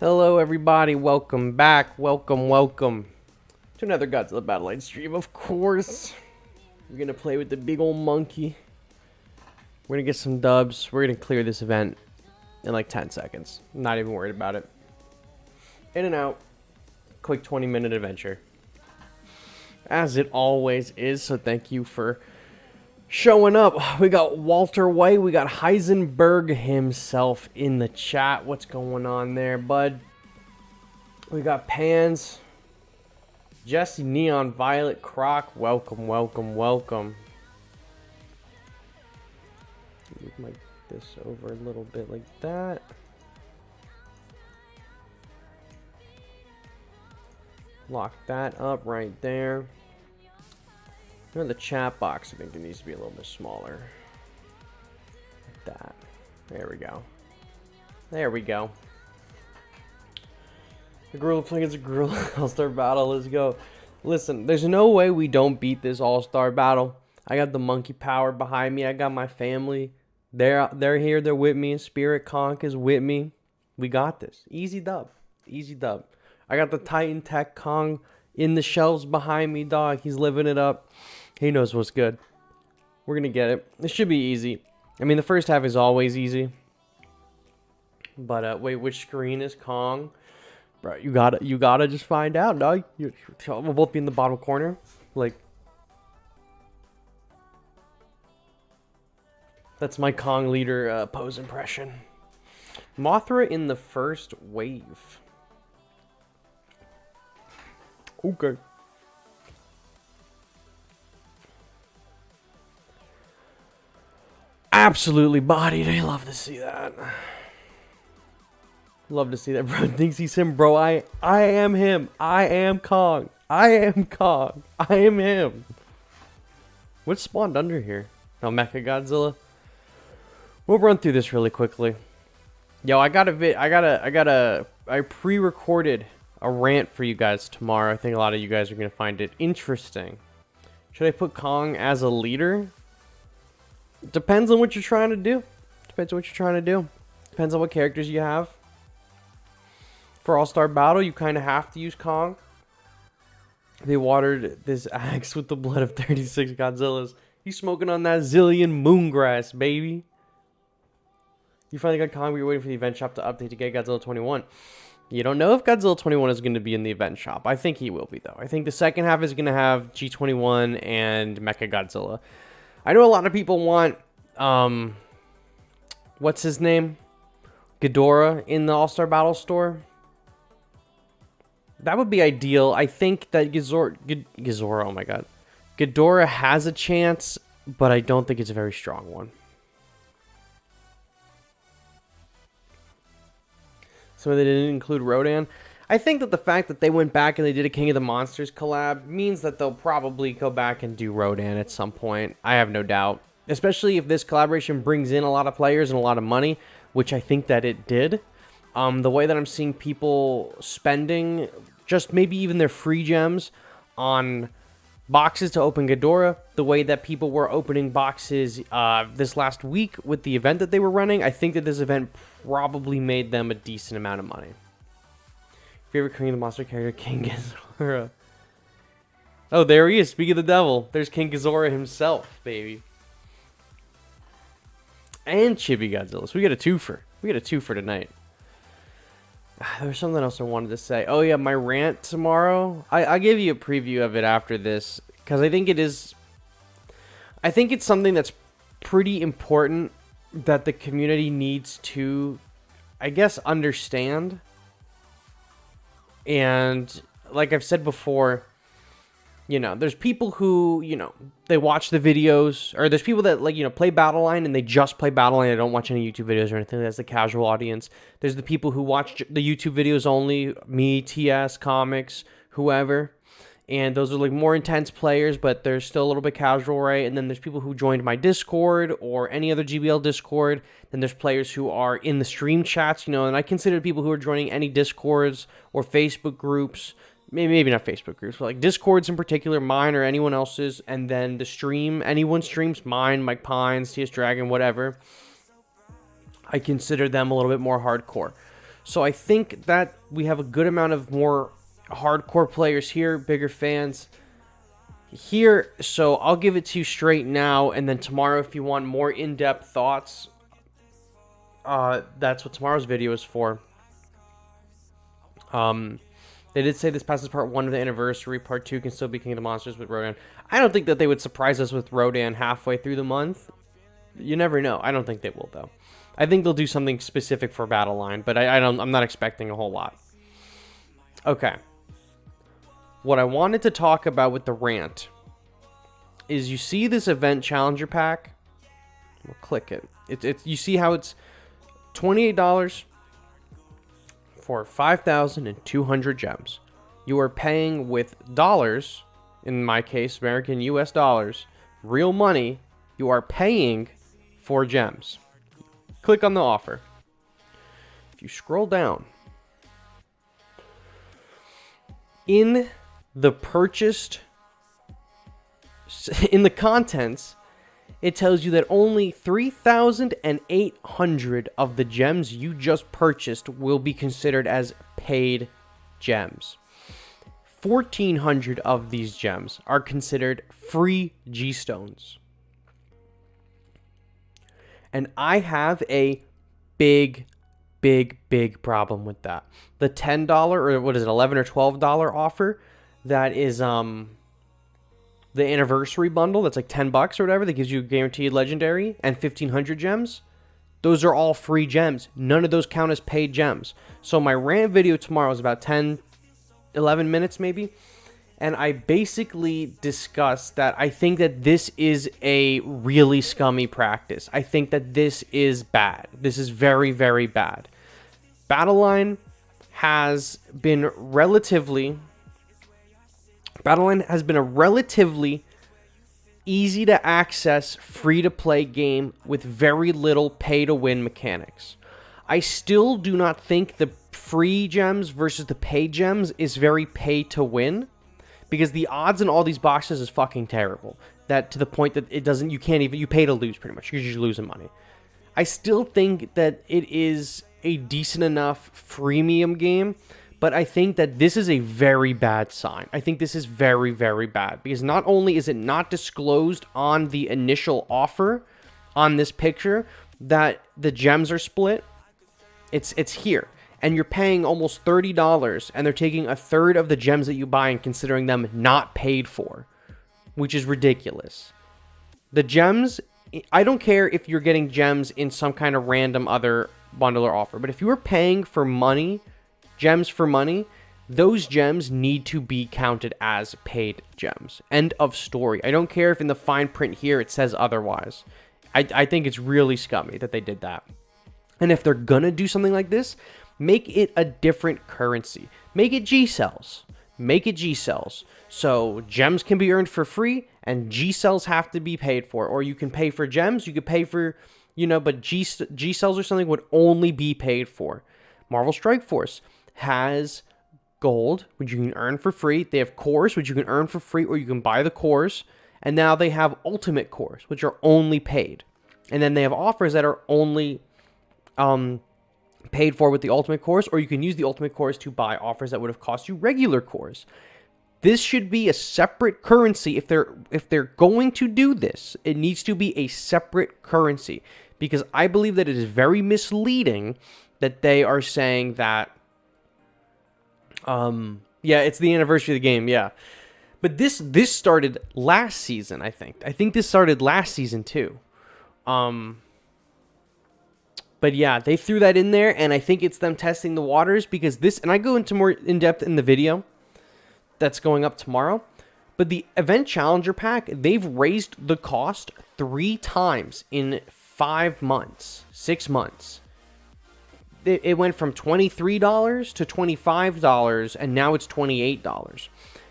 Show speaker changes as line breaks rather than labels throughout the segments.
Hello everybody, welcome back, welcome to another Godzilla Battle Line stream. Of course, we're gonna play with the big old monkey. We're gonna get some dubs. We're gonna clear this event in like 10 seconds. I'm not even worried about it. In and out, quick 20-minute adventure. As it always is, so thank you for showing up. We got Walter White, we got Heisenberg himself in the chat. What's going on there, bud? We got Pans, Jesse, Neon, Violet, Croc. Welcome. Move this over a little bit like that. Lock that up right there. The chat box, I think it needs to be a little bit smaller. Like that. There we go. There we go. The gorilla playing against a gorilla all-star battle. Let's go. Listen, there's no way we don't beat this all-star battle. I got the monkey power behind me. I got my family. They're here. They're with me. Spirit Conk is with me. We got this. Easy dub. Easy dub. I got the Titan Tech Kong in the shelves behind me, dog. He's living it up. He knows what's good. We're gonna get it. It should be easy. I mean, the first half is always easy. But wait, which screen is Kong? Bro, you gotta just find out, dog. We'll both be in the bottom corner. Like, that's my Kong leader pose impression. Mothra in the first wave. Okay. Absolutely bodied. I love to see that. Love to see that, bro. Thinks he's him, bro. I am him. I am Kong. I am Kong. I am him. What's spawned under here? Oh, Mecha Godzilla. We'll run through this really quickly. Yo, I pre-recorded a rant for you guys tomorrow. I think a lot of you guys are gonna find it interesting. Should I put Kong as a leader? Depends on what you're trying to do. Depends on what characters you have. For All-Star Battle, you kind of have to use Kong. They watered this axe with the blood of 36 Godzillas. He's smoking on that zillion moongrass, baby. You finally got Kong, but you're waiting for the event shop to update to get Godzilla 21. You don't know if Godzilla 21 is going to be in the event shop. I think he will be, though. I think the second half is going to have G21 and Mecha Godzilla. I know a lot of people want, what's his name? Ghidorah in the All-Star Battle store. That would be ideal. I think that Ghidorah, oh my god. Ghidorah has a chance, but I don't think it's a very strong one. So they didn't include Rodan. I think that the fact that they went back and they did a King of the Monsters collab means that they'll probably go back and do Rodan at some point. I have no doubt. Especially if this collaboration brings in a lot of players and a lot of money, which I think that it did. The way that I'm seeing people spending just maybe even their free gems on boxes to open Ghidorah, the way that people were opening boxes this last week with the event that they were running, I think that this event probably made them a decent amount of money. Favorite King of the Monster character, King Ghidorah. Oh, there he is. Speaking of the devil, there's King Ghidorah himself, baby. And Chibi Godzilla. So we get a twofer. We get a twofer tonight. There was something else I wanted to say. Oh yeah, my rant tomorrow. I'll give you a preview of it after this, because I think it's something that's pretty important that the community needs to, I guess, understand. And like I've said before, you know, there's people who, you know, they watch the videos, or there's people that, like, you know, play Battleline and they just play Battleline. They don't watch any YouTube videos or anything. That's the casual audience. There's the people who watch the YouTube videos only, me, TS, Comics, whoever. And those are like more intense players, but they're still a little bit casual, right? And then there's people who joined my Discord or any other GBL Discord. Then there's players who are in the stream chats, you know, and I consider people who are joining any Discords or Facebook groups, maybe not Facebook groups, but like Discords in particular, mine or anyone else's, and then the stream, anyone streams, mine, Mike Pines, TS Dragon, whatever. I consider them a little bit more hardcore. So I think that we have a good amount of more hardcore players here, bigger fans here. So I'll give it to you straight now, and then tomorrow, if you want more in-depth thoughts, that's what tomorrow's video is for. They did say this passes part 1 of the anniversary. Part 2 can still be King of the Monsters with Rodan. I don't think that they would surprise us with Rodan halfway through the month. You never know. I don't think they will, though. I think they'll do something specific for Battle Line, but I'm not expecting a whole lot. Okay. What I wanted to talk about with the rant is, you see this event challenger pack? We'll click it. You see how it's $28 for 5,200 gems. You are paying with dollars, in my case, American US dollars, real money. You are paying for gems. Click on the offer. If you scroll down, in the contents, it tells you that only 3,800 of the gems you just purchased will be considered as paid gems. 1,400 of these gems are considered free G-Stones. And I have a big problem with that. The $10, or what is it, $11 or $12 offer, that is the anniversary bundle, that's like $10 or whatever, that gives you guaranteed legendary and 1,500 gems. Those are all free gems. None of those count as paid gems. So my rant video tomorrow is about 11 minutes maybe, and I basically discussed that I think that this is a really scummy practice. I think that this is bad. This is very, very bad. Battle Line has been a relatively easy to access, free to play game with very little pay to win mechanics. I still do not think the free gems versus the paid gems is very pay to win, because the odds in all these boxes is fucking terrible. That to the point that you pay to lose pretty much. You're just losing money. I still think that it is a decent enough freemium game, but I think that this is a very bad sign. I think this is very, very bad, because not only is it not disclosed on the initial offer on this picture that the gems are split, it's here. And you're paying almost $30, and they're taking a third of the gems that you buy and considering them not paid for, which is ridiculous. The gems, I don't care if you're getting gems in some kind of random other bundle or offer, but if you are paying for money, gems for money, those gems need to be counted as paid gems. End of story. I don't care if in the fine print here it says otherwise. I think it's really scummy that they did that. And if they're gonna do something like this, make it a different currency. Make it G-Cells. Make it G-Cells. So gems can be earned for free, and G-Cells have to be paid for. Or you can pay for gems, you could pay for, but G-Cells or something would only be paid for. Marvel Strike Force has gold, which you can earn for free. They have cores, which you can earn for free, or you can buy the cores. And now they have ultimate cores, which are only paid. And then they have offers that are only paid for with the ultimate cores, or you can use the ultimate cores to buy offers that would have cost you regular cores. This should be a separate currency. If they're going to do this, it needs to be a separate currency, because I believe that it is very misleading that they are saying that yeah, it's the anniversary of the game, yeah. But this started last season, I think. I think this started last season too. But yeah, they threw that in there, and I think it's them testing the waters, because this, and I go into more in depth in the video that's going up tomorrow, but the event challenger pack, they've raised the cost 3 times in 5 months, 6 months. It went from $23 to $25, and now it's $28.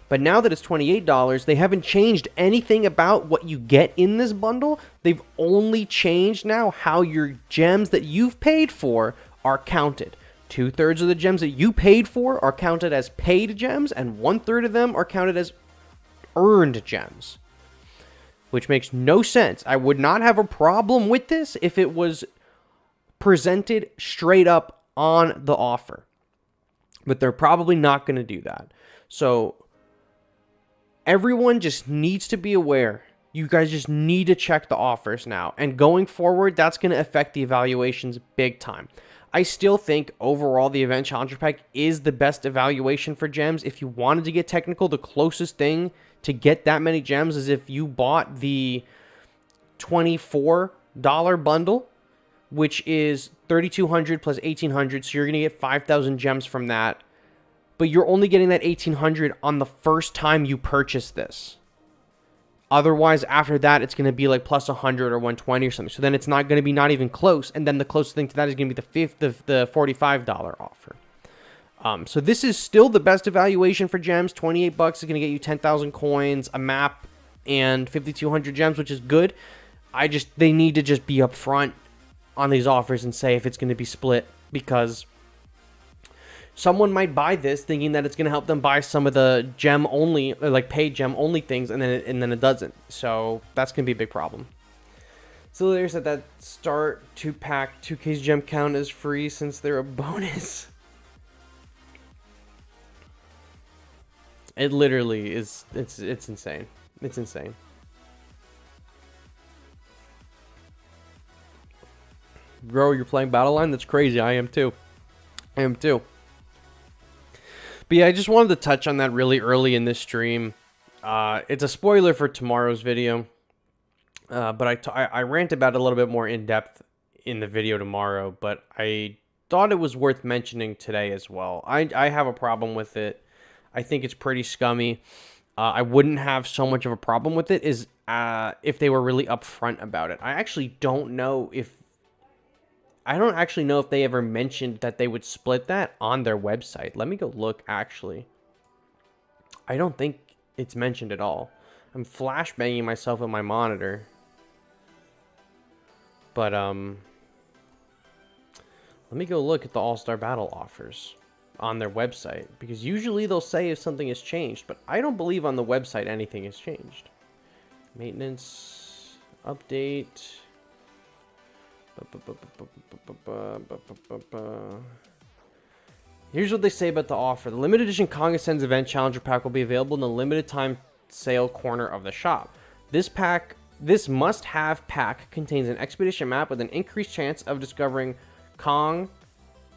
But now that it's $28, they haven't changed anything about what you get in this bundle. They've only changed now how your gems that you've paid for are counted. 2/3 of the gems that you paid for are counted as paid gems, and 1/3 of them are counted as earned gems, which makes no sense. I would not have a problem with this if it was presented straight up on the offer. But they're probably not going to do that. So everyone just needs to be aware. You guys just need to check the offers now. And going forward, that's going to affect the evaluations big time. I still think overall the Event Challenger Pack is the best evaluation for gems. If you wanted to get technical, the closest thing to get that many gems is if you bought the $24 bundle, which is 3,200 plus 1,800. So you're going to get 5,000 gems from that. But you're only getting that 1,800 on the first time you purchase this. Otherwise, after that, it's going to be like plus 100 or 120 or something. So then it's not going to be not even close. And then the closest thing to that is going to be the $45 offer. So this is still the best evaluation for gems. 28 bucks is going to get you 10,000 coins, a map, and 5,200 gems, which is good. They need to just be upfront on these offers and say if it's going to be split, because someone might buy this thinking that it's going to help them buy some of the gem only, like paid gem only things, and then it doesn't. So that's going to be a big problem. So they said that start 2-pack 2K's gem count is free since they're a bonus. It literally is. It's insane. It's insane. Bro, you're playing Battleline? That's crazy. I am too. But yeah, I just wanted to touch on that really early in this stream. It's a spoiler for tomorrow's video. But I rant about it a little bit more in depth in the video tomorrow. But I thought it was worth mentioning today as well. I have a problem with it. I think it's pretty scummy. I wouldn't have so much of a problem with it if they were really upfront about it. I don't actually know if they ever mentioned that they would split that on their website. Let me go look, actually. I don't think it's mentioned at all. I'm flashbanging myself with my monitor. But, let me go look at the All-Star Battle offers on their website. Because usually they'll say if something has changed. But I don't believe on the website anything has changed. Maintenance, update... Here's what they say about the offer. The limited edition Kong Ascends Event Challenger Pack will be available in the limited time sale corner of the shop. This must-have pack contains an expedition map with an increased chance of discovering Kong,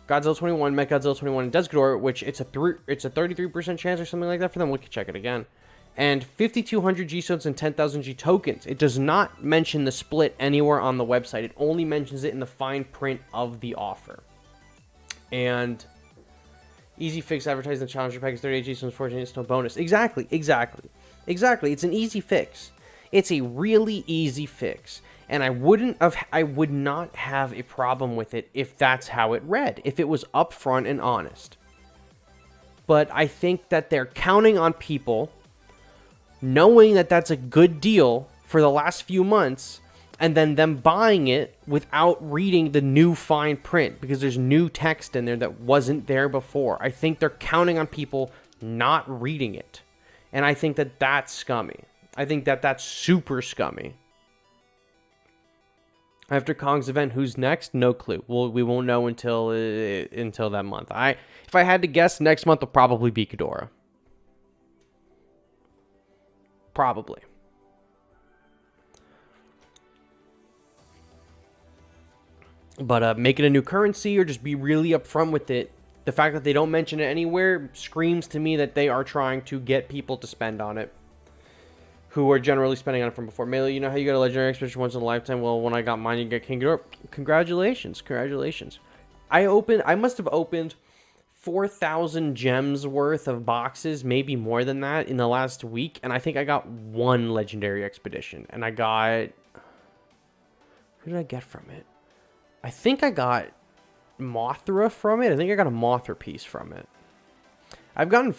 Godzilla 21, Mechagodzilla 21, and Desghidorah, which it's a 33% chance or something like that for them. We can check it again. And 5,200 G-Stones and 10,000 G-Tokens. It does not mention the split anywhere on the website. It only mentions it in the fine print of the offer. And easy fix advertising the Challenger Pack is 38 G-Stones, 14 G-Stone bonus. Exactly. It's an easy fix. It's a really easy fix. And I would not have a problem with it if that's how it read. If it was upfront and honest. But I think that they're counting on people knowing that that's a good deal for the last few months, and then them buying it without reading the new fine print because there's new text in there that wasn't there before. I think they're counting on people not reading it, and I think that that's scummy. I think that that's super scummy. After Kong's event, who's next? No clue. We won't know until that month. If I had to guess, next month will probably be Ghidorah. Probably. But make it a new currency or just be really upfront with it. The fact that they don't mention it anywhere screams to me that they are trying to get people to spend on it who are generally spending on it from before. Melee, you know how you got a legendary expedition once in a lifetime? Well, when I got mine, you get King Ghidorah. Congratulations. I must have opened 4,000 gems worth of boxes, maybe more than that, in the last week, and I think I got one legendary expedition, and I got... Who did I get from it? I think I got Mothra from it. I think I got a Mothra piece from it. I got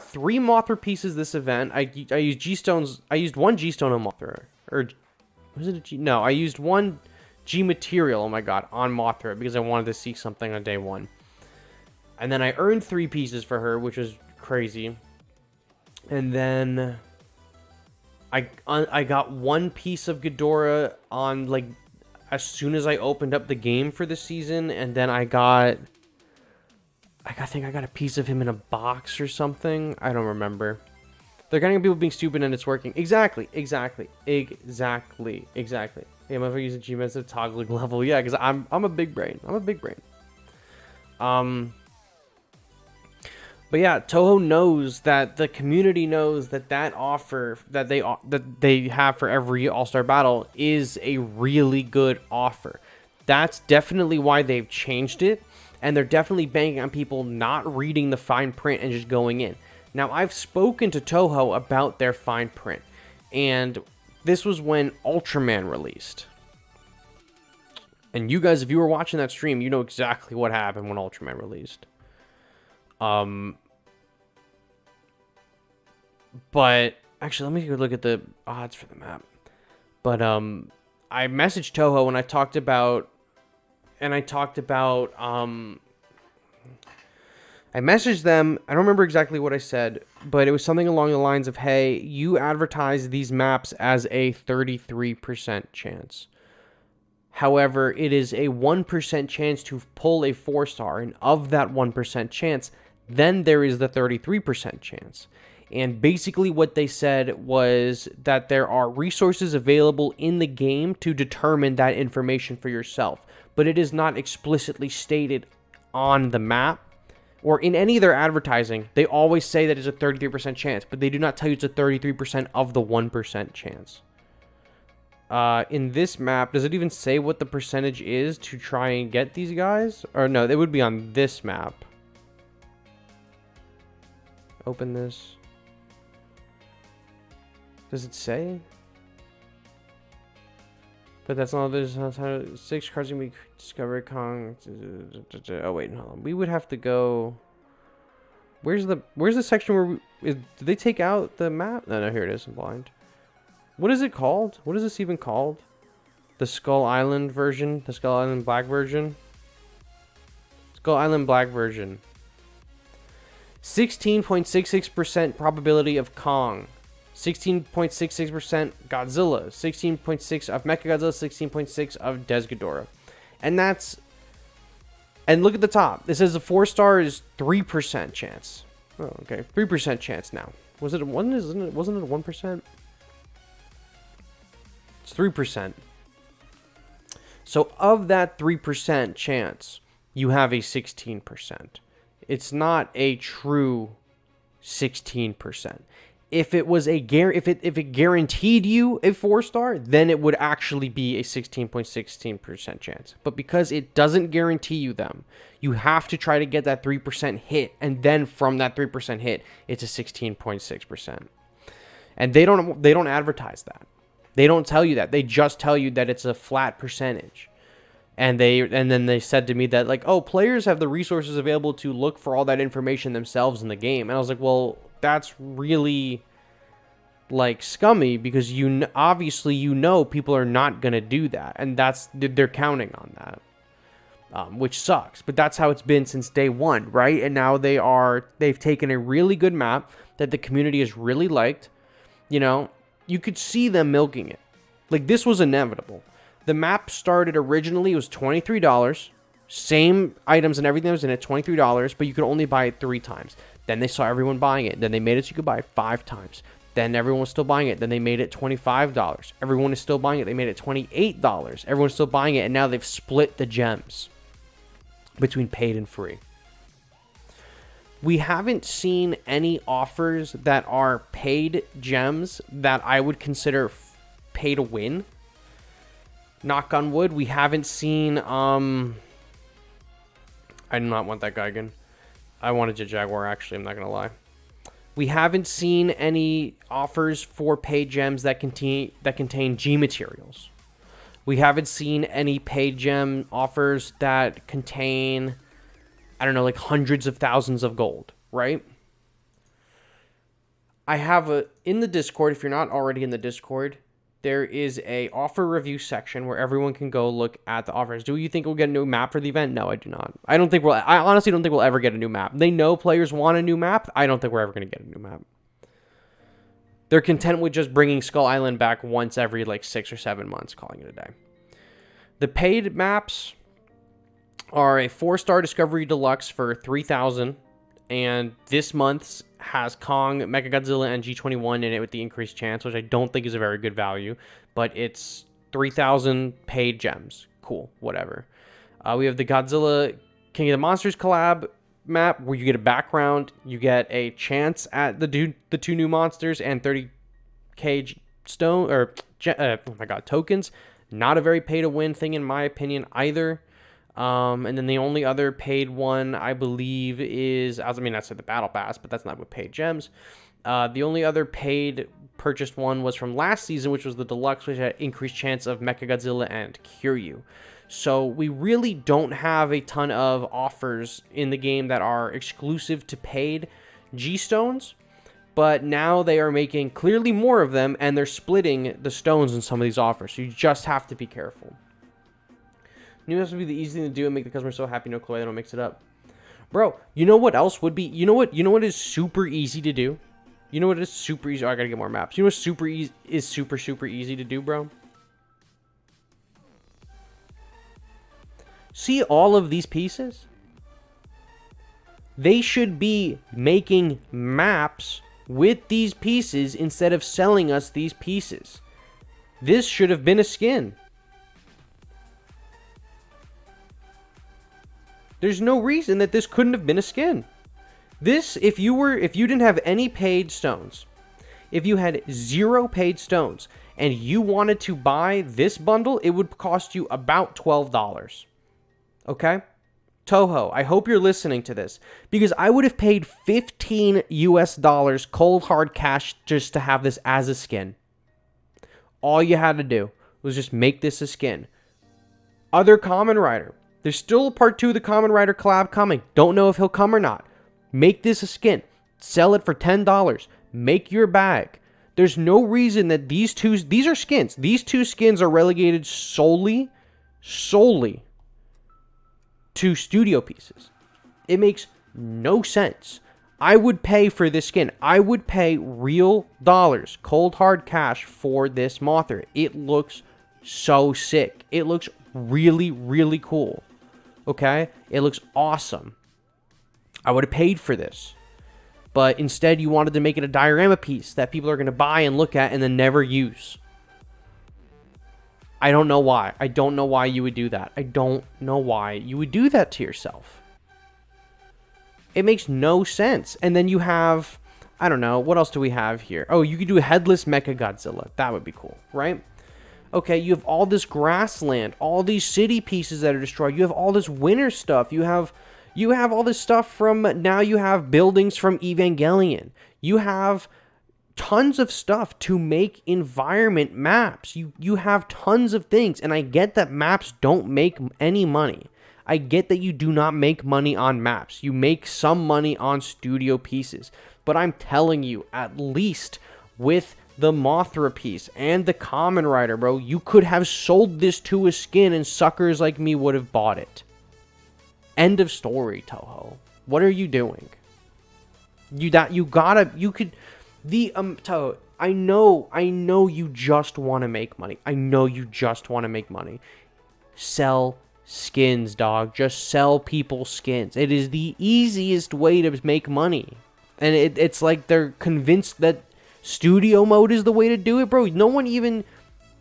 3 Mothra pieces this event. I used G-Stones. I used 1 G-Stone on Mothra. Or, was it a G? No, I used 1 G material, oh my god, on Mothra, because I wanted to see something on day 1. And then I earned 3 pieces for her, which was crazy. And then I got 1 piece of Ghidorah on, like, as soon as I opened up the game for the season. And then I got I think I got a piece of him in a box or something. I don't remember. They're getting people being stupid and it's working. Exactly. Hey, motherfucker using G-Mans at toggling level. Yeah, because I'm a big brain. But yeah, Toho knows that the community knows that offer that they have for every All-Star Battle is a really good offer. That's definitely why they've changed it, and they're definitely banking on people not reading the fine print and just going in. Now, I've spoken to Toho about their fine print, and this was when Ultraman released. And you guys, if you were watching that stream, you know exactly what happened when Ultraman released. But actually, let me look at the odds for the map. But I messaged Toho and I talked about I messaged them. I don't remember exactly what I said, but it was something along the lines of, "Hey, you advertise these maps as a 33% chance. However, it is a 1% chance to pull a 4-star, and of that 1% chance, then there is the 33% chance." And basically what they said was that there are resources available in the game to determine that information for yourself, but it is not explicitly stated on the map or in any of their advertising. They always say that it's a 33% chance, but they do not tell you it's a 33% of the 1% chance. In this map, does it even say what the percentage is to try and get these guys? Or no, it would be on this map. Open this. Does it say? But that's not. There's 6 cards in week. Discovery Kong. Oh wait, hold on. We would have to go. Where's the section where did they take out the map? No, here it is. I'm blind. What is it called? What is this even called? The Skull Island version. The Skull Island Black version. Skull Island Black version. 16.66% probability of Kong. 16.66% Godzilla, 16.6 of Mechagodzilla, 16.6 of Desghidorah. And look at the top. It says the 4-star is 3% chance. Oh, okay. 3% chance now. Wasn't it 1%? It's 3%. So of that 3% chance, you have a 16%. It's not a true 16%. If it was if it guaranteed you a 4-star, then it would actually be a 16.16% chance. But because it doesn't guarantee you them, you have to try to get that 3% hit, and then from that 3% hit, it's a 16.6%. And they don't advertise that. They don't tell you that. They just tell you that it's a flat percentage. And then they said to me that, like, oh, players have the resources available to look for all that information themselves in the game. And I was like, well, that's really, like, scummy, because obviously people are not going to do that. And they're counting on that, which sucks. But that's how it's been since day one, right? And now they've taken a really good map that the community has really liked. You know, you could see them milking it. Like, this was inevitable. The map started originally, it was $23. Same items and everything that was in it, $23, but you could only buy it 3 times. Then they saw everyone buying it. Then they made it so you could buy it 5 times. Then everyone was still buying it. Then they made it $25. Everyone is still buying it. They made it $28. Everyone's still buying it, and now they've split the gems between paid and free. We haven't seen any offers that are paid gems that I would consider pay to win. Knock on wood, we haven't seen, I do not want that guy again. I wanted a Jaguar, actually, I'm not going to lie. We haven't seen any offers for paid gems that contain G materials. We haven't seen any paid gem offers that contain, I don't know, like hundreds of thousands of gold, right? I have in the Discord, if you're not already in the Discord, there is a offer review section where everyone can go look at the offers. Do you think we'll get a new map for the event? No, I do not. I honestly don't think we'll ever get a new map. They know players want a new map. I don't think we're ever going to get a new map. They're content with just bringing Skull Island back once every like 6 or 7 months, calling it a day. The paid maps, are a 4-star Discovery Deluxe for 3,000, and this month's has Kong, Mechagodzilla, and G21 in it with the increased chance, which I don't think is a very good value, but it's 3,000 paid gems. Cool, whatever. We have the Godzilla King of the Monsters collab map where you get a background, you get a chance at the two new monsters, and 30k stone or tokens. Not a very pay to win thing in my opinion either. And then the only other paid one I believe is, I mean, that's the battle pass, but that's not with paid gems. The only other paid purchased one was from last season, which was the deluxe, which had increased chance of Mechagodzilla and Kiryu. So we really don't have a ton of offers in the game that are exclusive to paid G-Stones, but now they are making clearly more of them, and they're splitting the stones in some of these offers, so you just have to be careful. New has to be the easy thing to do and make the customer so happy, no clue, they don't mix it up. Bro, you know what else would be, you know what is super easy to do? You know what is super easy? Oh, I gotta get more maps. You know what super easy is super easy to do, bro? See all of these pieces? They should be making maps with these pieces instead of selling us these pieces. This should have been a skin. There's no reason that this couldn't have been a skin. This, if you didn't have any paid stones, if you had 0 paid stones, and you wanted to buy this bundle, it would cost you about $12. Okay? Toho, I hope you're listening to this, because I would have paid $15 US cold hard cash just to have this as a skin. All you had to do was just make this a skin. Other Kamen Rider. There's still part 2 of the Kamen Rider collab coming. Don't know if he'll come or not. Make this a skin. Sell it for $10. Make your bag. There's no reason that these are skins. These 2 skins are relegated solely to studio pieces. It makes no sense. I would pay for this skin. I would pay real dollars, cold hard cash for this Mothra. It looks so sick. It looks really cool. Okay? It looks awesome. I would have paid for this. But instead you wanted to make it a diorama piece that people are going to buy and look at and then never use. I don't know why. I don't know why you would do that. I don't know why you would do that to yourself. It makes no sense. And then you have, I don't know, what else do we have here? Oh, you could do a headless Mechagodzilla. That would be cool, right? Okay, you have all this grassland, all these city pieces that are destroyed. You have all this winter stuff. You have all this stuff from, now you have buildings from Evangelion. You have tons of stuff to make environment maps. You have tons of things, and I get that maps don't make any money. I get that you do not make money on maps. You make some money on studio pieces. But I'm telling you, at least with the Mothra piece and the Kamen Rider, bro, you could have sold this to a skin and suckers like me would have bought it. End of story, Toho. What are you doing? Toho, I know you just want to make money. I know you just want to make money. Sell skins, dog. Just sell people skins. It is the easiest way to make money. And it's like they're convinced that studio mode is the way to do it, bro. No one even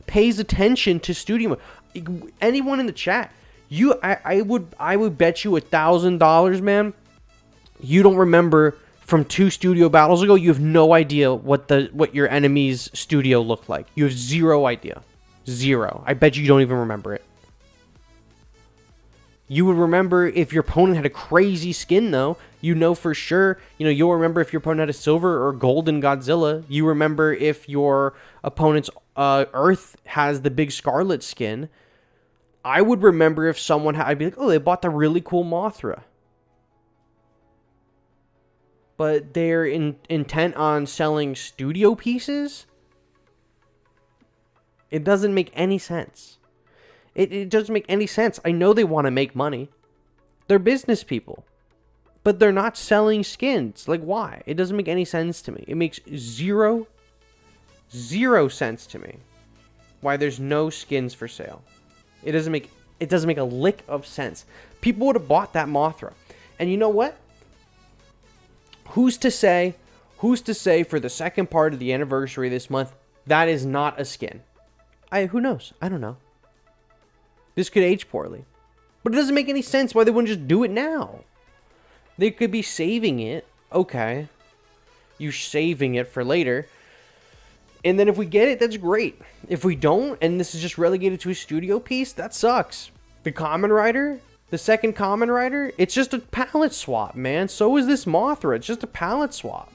pays attention to studio mode. Anyone in the chat, I would bet you $1,000, man. You don't remember from 2 studio battles ago. You have no idea what your enemy's studio looked like. You have 0 idea. 0. I bet you don't even remember it. You would remember if your opponent had a crazy skin, though. You know for sure. You'll remember if your opponent had a silver or golden Godzilla. You remember if your opponent's Earth has the big Scarlet skin. I would remember if someone I'd be like, oh, they bought the really cool Mothra. But they're intent on selling studio pieces? It doesn't make any sense. It doesn't make any sense. I know they want to make money. They're business people. But they're not selling skins. Like, why? It doesn't make any sense to me. It makes zero sense to me why there's no skins for sale. It doesn't make It doesn't make a lick of sense. People would have bought that Mothra. And you know what? Who's to say for the second part of the anniversary this month, that is not a skin? Who knows? I don't know. This could age poorly. But it doesn't make any sense why they wouldn't just do it now. They could be saving it. Okay. You're saving it for later. And then if we get it, that's great. If we don't, and this is just relegated to a studio piece, that sucks. The Kamen Rider, the second Kamen Rider, it's just a palette swap, man. So is this Mothra. It's just a palette swap.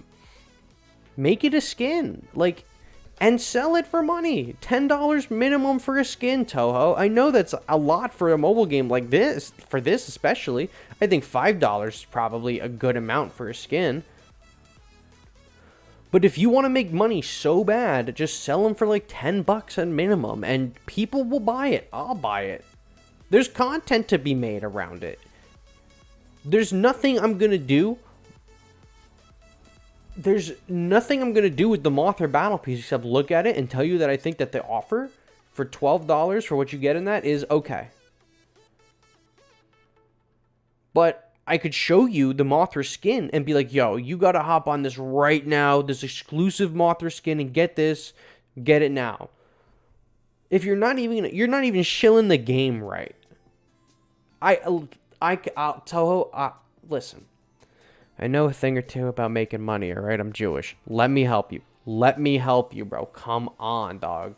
Make it a skin. Like, and sell it for money. $10 minimum for a skin, Toho. I know that's a lot for a mobile game like this. For this especially. I think $5 is probably a good amount for a skin. But if you want to make money so bad, just sell them for like $10 at minimum. And people will buy it. I'll buy it. There's content to be made around it. There's nothing I'm going to do. There's nothing I'm going to do with the Mothra battle piece except look at it and tell you that I think that the offer for $12 for what you get in that is okay. But I could show you the Mothra skin and be like, yo, you got to hop on this right now, this exclusive Mothra skin, and get this, get it now. If you're not even shilling the game right. Toho, listen. I know a thing or two about making money, all right? I'm Jewish. Let me help you. Let me help you, bro. Come on, dog.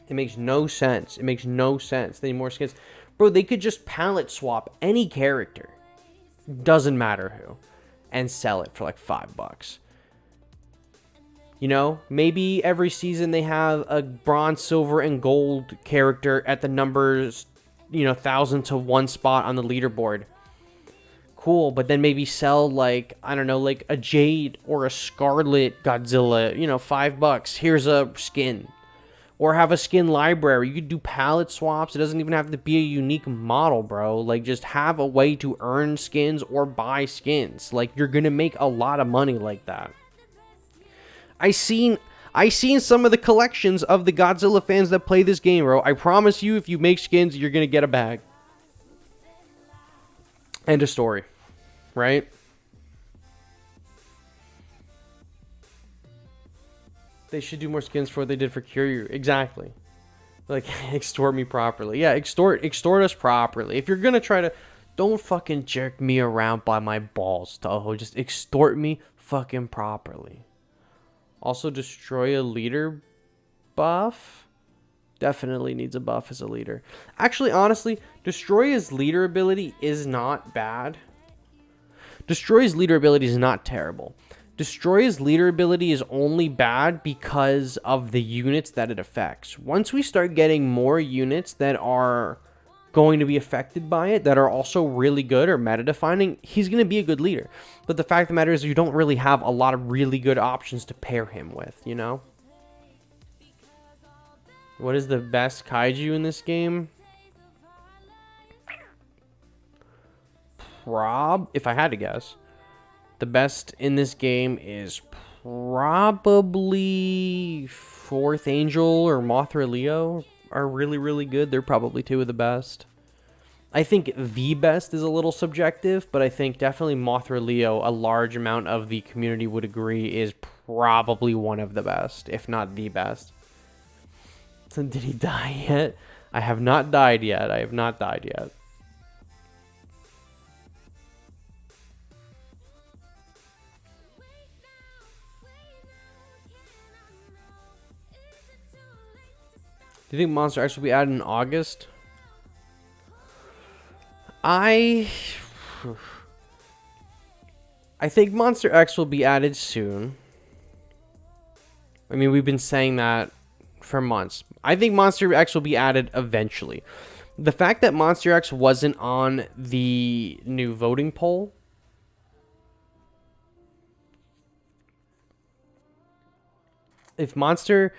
It makes no sense. It makes no sense. They need more skins. Bro, they could just palette swap any character. Doesn't matter who. And sell it for like $5. You know, maybe every season they have a bronze, silver, and gold character at the numbers, 1,000 to 1 spot on the leaderboard. Cool, but then maybe sell like, I don't know, like a Jade or a Scarlet Godzilla, $5. Here's a skin. Or have a skin library. You could do palette swaps. It doesn't even have to be a unique model, bro. Like, just have a way to earn skins or buy skins. Like, you're gonna make a lot of money like that. I seen some of the collections of the Godzilla fans that play this game, bro. I promise you, if you make skins, you're gonna get a bag. End of story. Right? They should do more skins for what they did for Kiryu. Exactly. Like, extort me properly. Yeah, extort us properly. If you're gonna try to... Don't fucking jerk me around by my balls, Toho. Just extort me fucking properly. Also, destroy a leader buff. Definitely needs a buff as a leader. Actually, honestly, Destroy's leader ability is not bad. Destroy's leader ability is not terrible. Destroy's leader ability is only bad because of the units that it affects. Once we start getting more units that are going to be affected by it, that are also really good or meta-defining, he's going to be a good leader. But the fact of the matter is you don't really have a lot of really good options to pair him with, What is the best kaiju in this game? If I had to guess. The best in this game is probably Fourth Angel or Mothra Leo are really, really good. They're probably two of the best. I think the best is a little subjective, but I think definitely Mothra Leo, a large amount of the community would agree, is probably one of the best, if not the best. So did he die yet? I have not died yet. I have not died yet. Do you think Monster X will be added in August? I think Monster X will be added soon. I mean, we've been saying that for months. I think Monster X will be added eventually. The fact that Monster X wasn't on the new voting poll, if Monster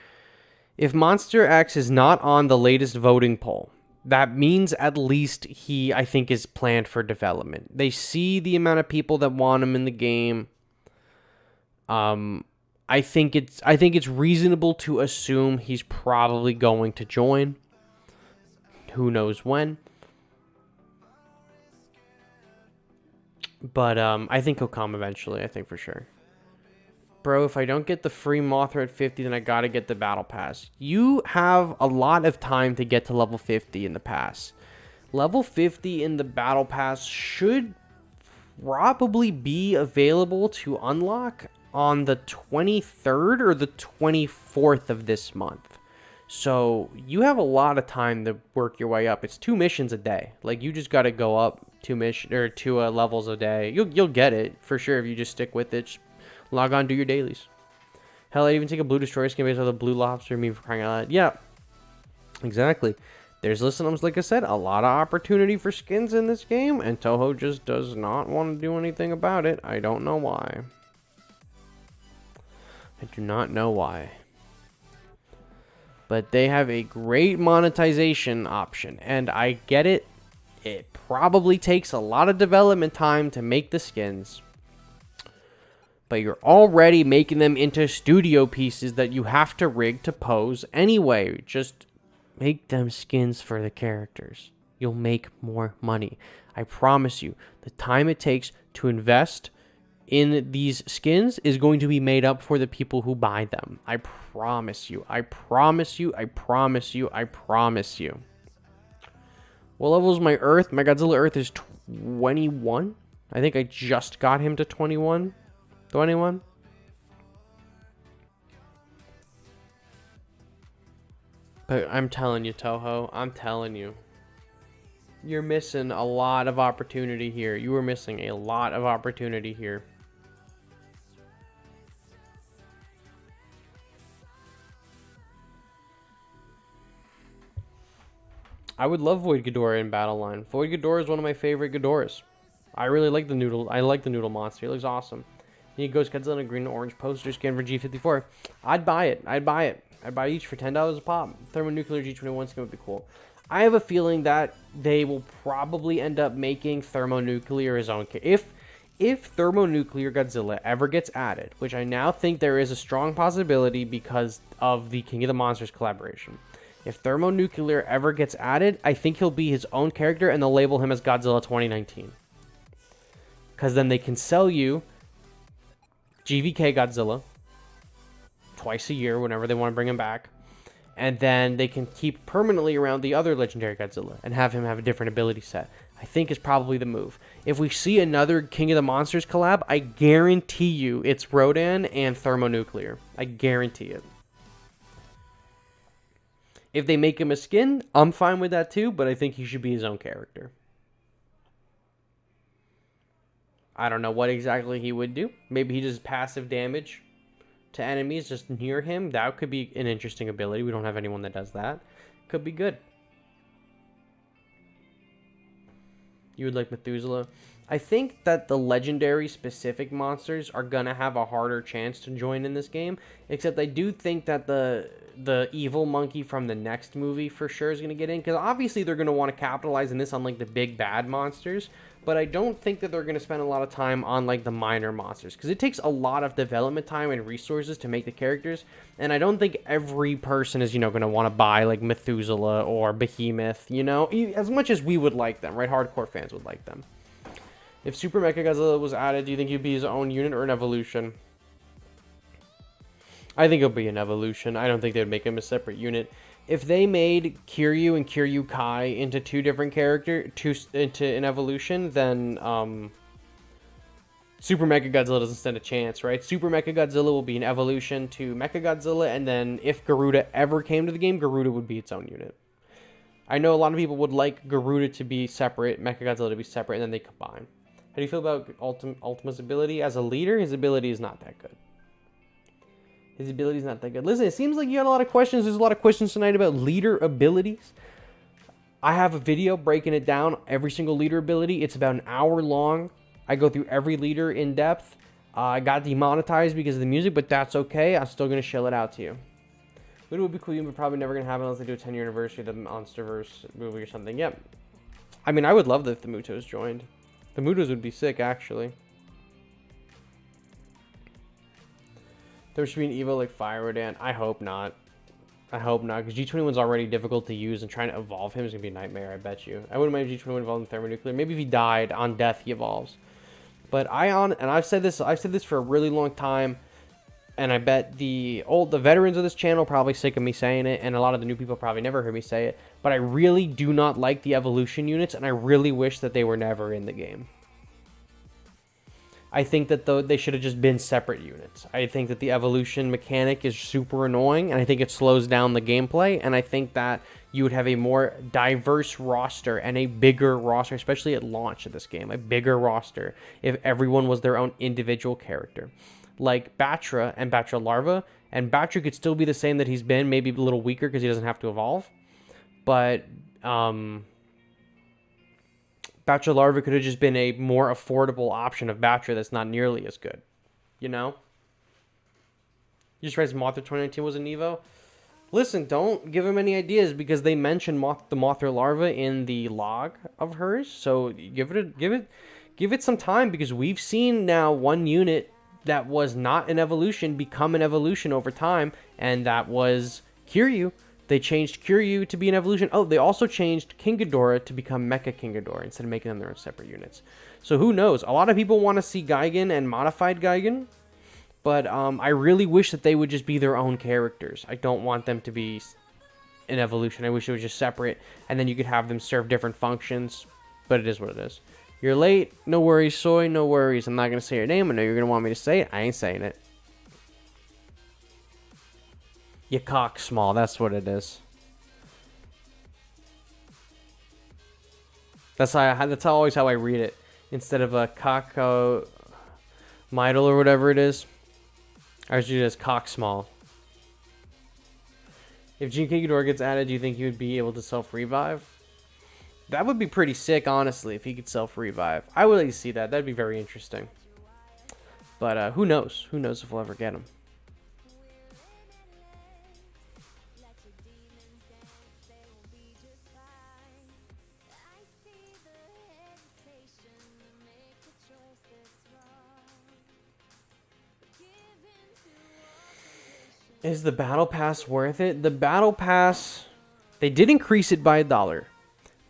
X is not on the latest voting poll, that means at least he, I think, is planned for development. They see the amount of people that want him in the game. I think it's reasonable to assume he's probably going to join. Who knows when? But I think he'll come eventually. I think for sure. Bro, if I don't get the free Mothra at 50, then I gotta get the battle pass. You have a lot of time to get to level 50 in the pass. Level 50 in the battle pass should probably be available to unlock on the 23rd or the 24th of this month. So you have a lot of time to work your way up. It's 2 missions a day. Like, you just gotta go up 2 levels a day. You'll get it for sure if you just stick with it. Just log on, do your dailies. Hell, I'd even take a blue destroyer skin based on the blue lobster meme for crying out loud. Yeah, exactly. There's, like I said, a lot of opportunity for skins in this game, and Toho just does not want to do anything about it. I don't know why. I do not know why. But they have a great monetization option, and I get it. It probably takes a lot of development time to make the skins. But you're already making them into studio pieces that you have to rig to pose anyway. Just make them skins for the characters. You'll make more money. I promise you, the time it takes to invest in these skins is going to be made up for the people who buy them. I promise you. I promise you. I promise you. I promise you. What level is my Earth? My Godzilla Earth is 21. I think I just got him to 21. 21? But I'm telling you, Toho, I'm telling you. You're missing a lot of opportunity here. You are missing a lot of opportunity here. I would love Void Ghidorah in Battle Line. Void Ghidorah is one of my favorite Ghidorahs. I really like the noodle. I like the noodle monster. It looks awesome. You need Ghost Godzilla in a green and orange poster skin for G54. I'd buy it. I'd buy it. I'd buy each for $10 a pop. Thermonuclear G21 skin would be cool. I have a feeling that they will probably end up making Thermonuclear his own. If Thermonuclear Godzilla ever gets added, which I now think there is a strong possibility because of the King of the Monsters collaboration. If Thermonuclear ever gets added, I think he'll be his own character and they'll label him as Godzilla 2019. Because then they can sell you GVK Godzilla twice a year whenever they want to bring him back. And then they can keep permanently around the other legendary Godzilla and have him have a different ability set. I think is probably the move. If we see another King of the Monsters collab, I guarantee you it's Rodan and Thermonuclear. I guarantee it. If they make him a skin, I'm fine with that too, but I think he should be his own character. I don't know what exactly he would do. Maybe he does passive damage to enemies just near him. That could be an interesting ability. We don't have anyone that does that. Could be good. You would like Methuselah. I think that the legendary specific monsters are going to have a harder chance to join in this game. Except I do think that the evil monkey from the next movie for sure is going to get in. Because obviously they're going to want to capitalize on this on like the big bad monsters. But I don't think that they're going to spend a lot of time on like the minor monsters. Because it takes a lot of development time and resources to make the characters. And I don't think every person is, going to want to buy like Methuselah or Behemoth, as much as we would like them, right? Hardcore fans would like them. If Super Mechagodzilla was added, do you think he'd be his own unit or an evolution? I think it'll be an evolution. I don't think they'd make him a separate unit. If they made Kiryu and Kiryu Kai into two different characters, into an evolution, then Super Mechagodzilla doesn't stand a chance, right? Super Mechagodzilla will be an evolution to Mechagodzilla, and then if Garuda ever came to the game, Garuda would be its own unit. I know a lot of people would like Garuda to be separate, Mechagodzilla to be separate, and then they combine. How do you feel about Ultima's ability? As a leader, his ability is not that good. His ability is not that good. Listen, it seems like you got a lot of questions. There's a lot of questions tonight about leader abilities. I have a video breaking it down, every single leader ability. It's about an hour long. I go through every leader in depth. I got demonetized because of the music, but that's okay. I'm still going to shell it out to you. It would be cool, but probably never going to happen unless they do a 10-year anniversary of the Monsterverse movie or something. Yep. I mean, I would love that if the Mutos joined. The Mutos would be sick, actually. There should be an Evo like Fire Rodan. I hope not. I hope not, because G21's already difficult to use, and trying to evolve him is going to be a nightmare, I bet you. I wouldn't mind if G21 evolved in thermonuclear. Maybe if he died, on death he evolves. But and I've said this for a really long time, and I bet the veterans of this channel are probably sick of me saying it, and a lot of the new people probably never heard me say it, but I really do not like the evolution units, and I really wish that they were never in the game. I think that they should have just been separate units. I think that the evolution mechanic is super annoying, and I think it slows down the gameplay, and I think that you would have a more diverse roster and a bigger roster, especially at launch of this game, a bigger roster, if everyone was their own individual character. Like Batra and Batra Larva, and Batra could still be the same that he's been, maybe a little weaker because he doesn't have to evolve, but Batra Larva could have just been a more affordable option of Batra that's not nearly as good, you know? You just realized Mothra 2019 was an Evo? Listen, don't give him any ideas because they mentioned the Mothra Larva in the log of hers, so give it some time, because we've seen now one unit that was not an evolution become an evolution over time, and that was Kiryu. They changed Kiryu to be an evolution. Oh, they also changed King Ghidorah to become Mecha King Ghidorah instead of making them their own separate units. So who knows? A lot of people want to see Gigan and modified Gigan, but I really wish that they would just be their own characters. I don't want them to be an evolution. I wish it was just separate, and then you could have them serve different functions, but it is what it is. You're late. No worries, Soy. No worries. I'm not going to say your name. I know you're going to want me to say it. I ain't saying it. You cock small, that's what it is. That's always how I read it. Instead of a cock midle or whatever it is, I just read it as cock small. If King Ghidorah gets added, do you think he would be able to self-revive? That would be pretty sick, honestly, if he could self-revive. I would like to see that. That'd be very interesting. But who knows? Who knows if we'll ever get him. Is the Battle Pass worth it? The Battle Pass, they did increase it by $1.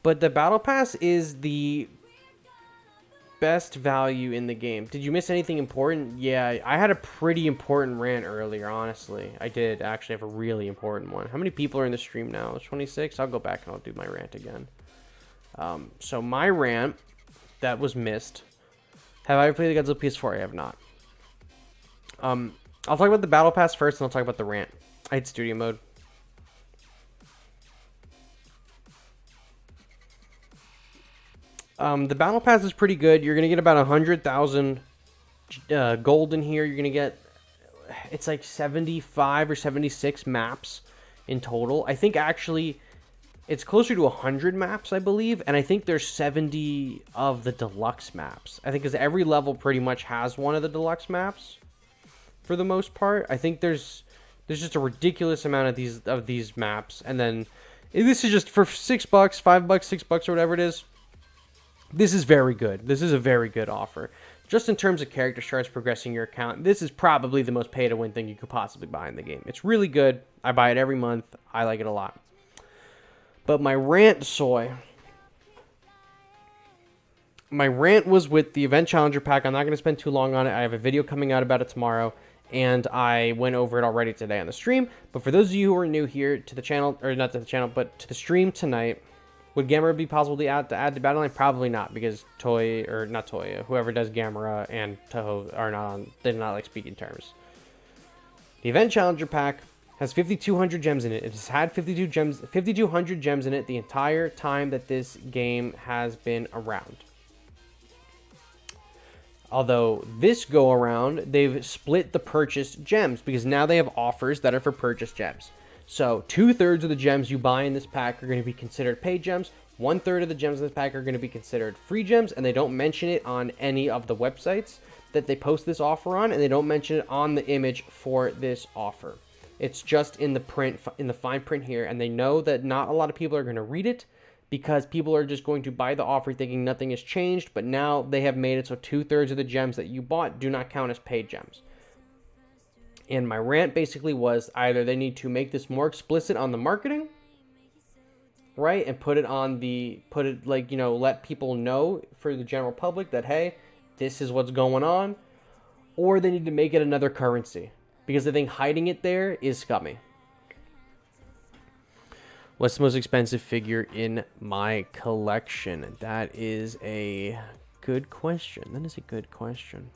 But the Battle Pass is the best value in the game. Did you miss anything important? Yeah, I had a pretty important rant earlier, honestly. I did actually have a really important one. How many people are in the stream now? 26? I'll go back and I'll do my rant again. So my rant that was missed. Have I ever played the Godzilla PS4? I have not. I'll talk about the Battle Pass first, and I'll talk about the rant. I hit studio mode. The Battle Pass is pretty good. You're going to get about 100,000 gold in here. You're going to get, it's like 75 or 76 maps in total. I think actually it's closer to 100 maps, I believe. And I think there's 70 of the deluxe maps. I think because every level pretty much has one of the deluxe maps. For the most part, I think there's just a ridiculous amount of these maps, and then this is just for $6, $5, $6 or whatever it is. This is very good. This is a very good offer. Just in terms of character shards progressing your account, this is probably the most pay-to-win thing you could possibly buy in the game. It's really good. I buy it every month. I like it a lot. But my rant, Soy. My rant was with the Event Challenger Pack. I'm not going to spend too long on it. I have a video coming out about it tomorrow. And I went over it already today on the stream. But for those of you who are new here to the channel, or not to the channel, but to the stream tonight, would Gamera be possible to add to Battle Line? Probably not, because whoever does Gamera and Toho are not on, they're not like speaking terms. The Event Challenger Pack has 5,200 gems in it. It has had 5,200 gems in it the entire time that this game has been around. Although this go around, they've split the purchased gems because now they have offers that are for purchased gems. So 2/3 of the gems you buy in this pack are going to be considered paid gems. 1/3 of the gems in this pack are going to be considered free gems, and they don't mention it on any of the websites that they post this offer on, and they don't mention it on the image for this offer. It's just in the print, in the fine print here, and they know that not a lot of people are going to read it, because people are just going to buy the offer thinking nothing has changed, but now they have made it so 2/3 of the gems that you bought do not count as paid gems. And my rant basically was either they need to make this more explicit on the marketing, right? And put it like, let people know for the general public that, hey, this is what's going on. Or they need to make it another currency. Because I think hiding it there is scummy. What's the most expensive figure in my collection? That is a good question. That is a good question.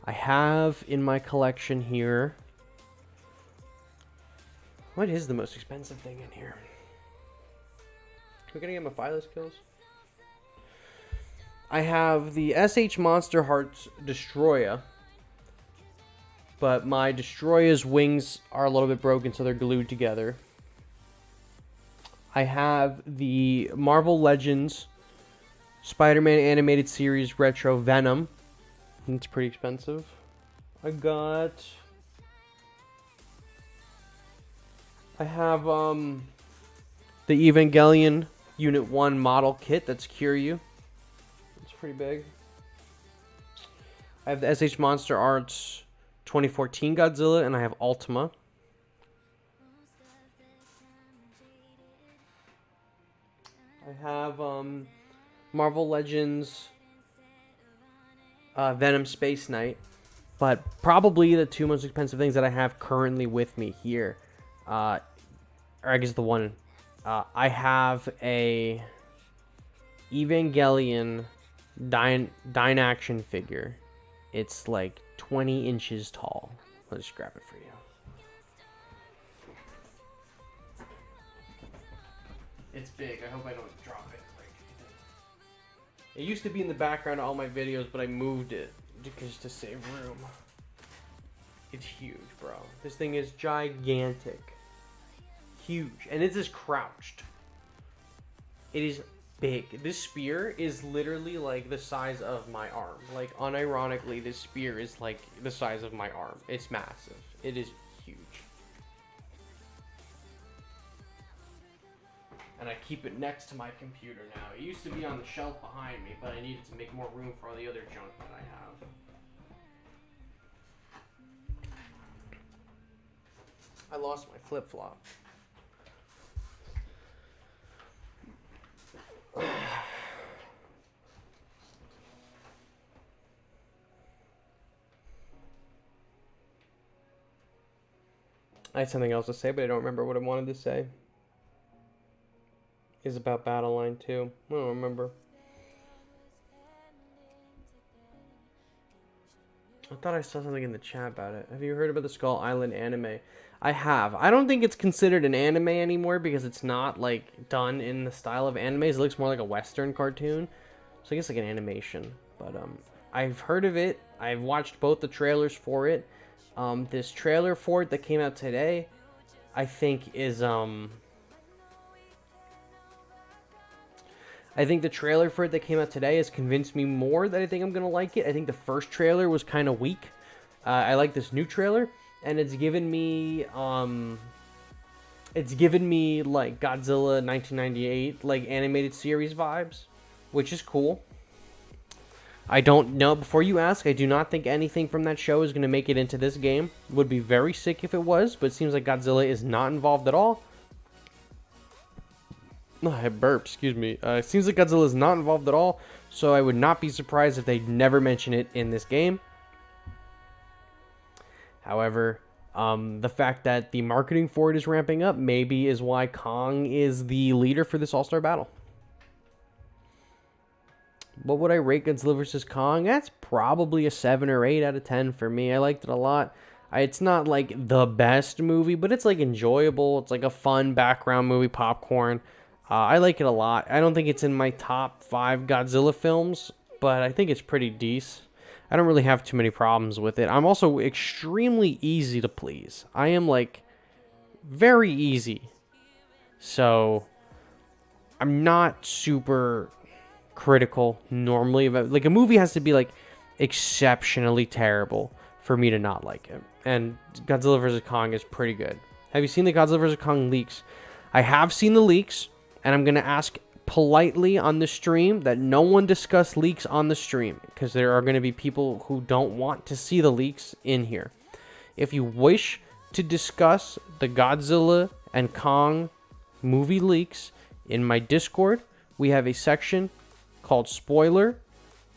I have in my collection here... What is the most expensive thing in here? We're gonna get my Phyllis kills. I have the SH Monster Hearts Destroyer. But my Destroyer's wings are a little bit broken, so they're glued together. I have the Marvel Legends Spider-Man Animated Series Retro Venom. It's pretty expensive. I have the Evangelion Unit 1 model kit. That's Kiryu. It's pretty big. I have the SH Monster Arts 2014 Godzilla, and I have Ultima. I have Marvel Legends Venom Space Knight. But probably the two most expensive things that I have currently with me here, or I guess the one, I have a Evangelion Dine action figure. It's like 20 inches tall. I'll just grab it for you. It's big. I hope I don't drop it. It used to be in the background of all my videos, but I moved it just to save room. It's huge, bro. This thing is gigantic. Huge. And it's just crouched. It is big. This spear is literally like the size of my arm. Like, unironically, this spear is like the size of my arm. It's massive. It is huge. And I keep it next to my computer now. It used to be on the shelf behind me, but I needed to make more room for all the other junk that I have. I lost my flip-flop. I had something else to say, but I don't remember what I wanted to say. Is about Battle Line 2. I don't remember. I thought I saw something in the chat about it. Have you heard about the Skull Island anime? I have. I don't think it's considered an anime anymore because it's not like done in the style of animes. It looks more like a Western cartoon. So I guess like an animation. But I've heard of it. I've watched both the trailers for it. This trailer for it that came out today, I think is I think the trailer for it that came out today has convinced me more that I think I'm going to like it. I think the first trailer was kind of weak. I like this new trailer, and it's given me like Godzilla 1998 like animated series vibes, which is cool. I don't know. Before you ask, I do not think anything from that show is going to make it into this game. Would be very sick if it was, but it seems like Godzilla is not involved at all. I burped, excuse me. It seems like Godzilla is not involved at all, so I would not be surprised if they never mention it in this game. However, the fact that the marketing for it is ramping up maybe is why Kong is the leader for this all-star battle. What would I rate Godzilla vs. Kong? That's probably a 7 or 8 out of 10 for me. I liked it a lot. It's not like the best movie, but it's like enjoyable. It's like a fun background movie, popcorn. I like it a lot. I don't think it's in my top 5 Godzilla films, but I think it's pretty decent. I don't really have too many problems with it. I'm also extremely easy to please. I am like very easy. So I'm not super critical normally. Like a movie has to be like exceptionally terrible for me to not like it. And Godzilla vs. Kong is pretty good. Have you seen the Godzilla vs. Kong leaks? I have seen the leaks. And I'm going to ask politely on the stream that no one discuss leaks on the stream, because there are going to be people who don't want to see the leaks in here. If you wish to discuss the Godzilla and Kong movie leaks in my Discord, we have a section called Spoiler,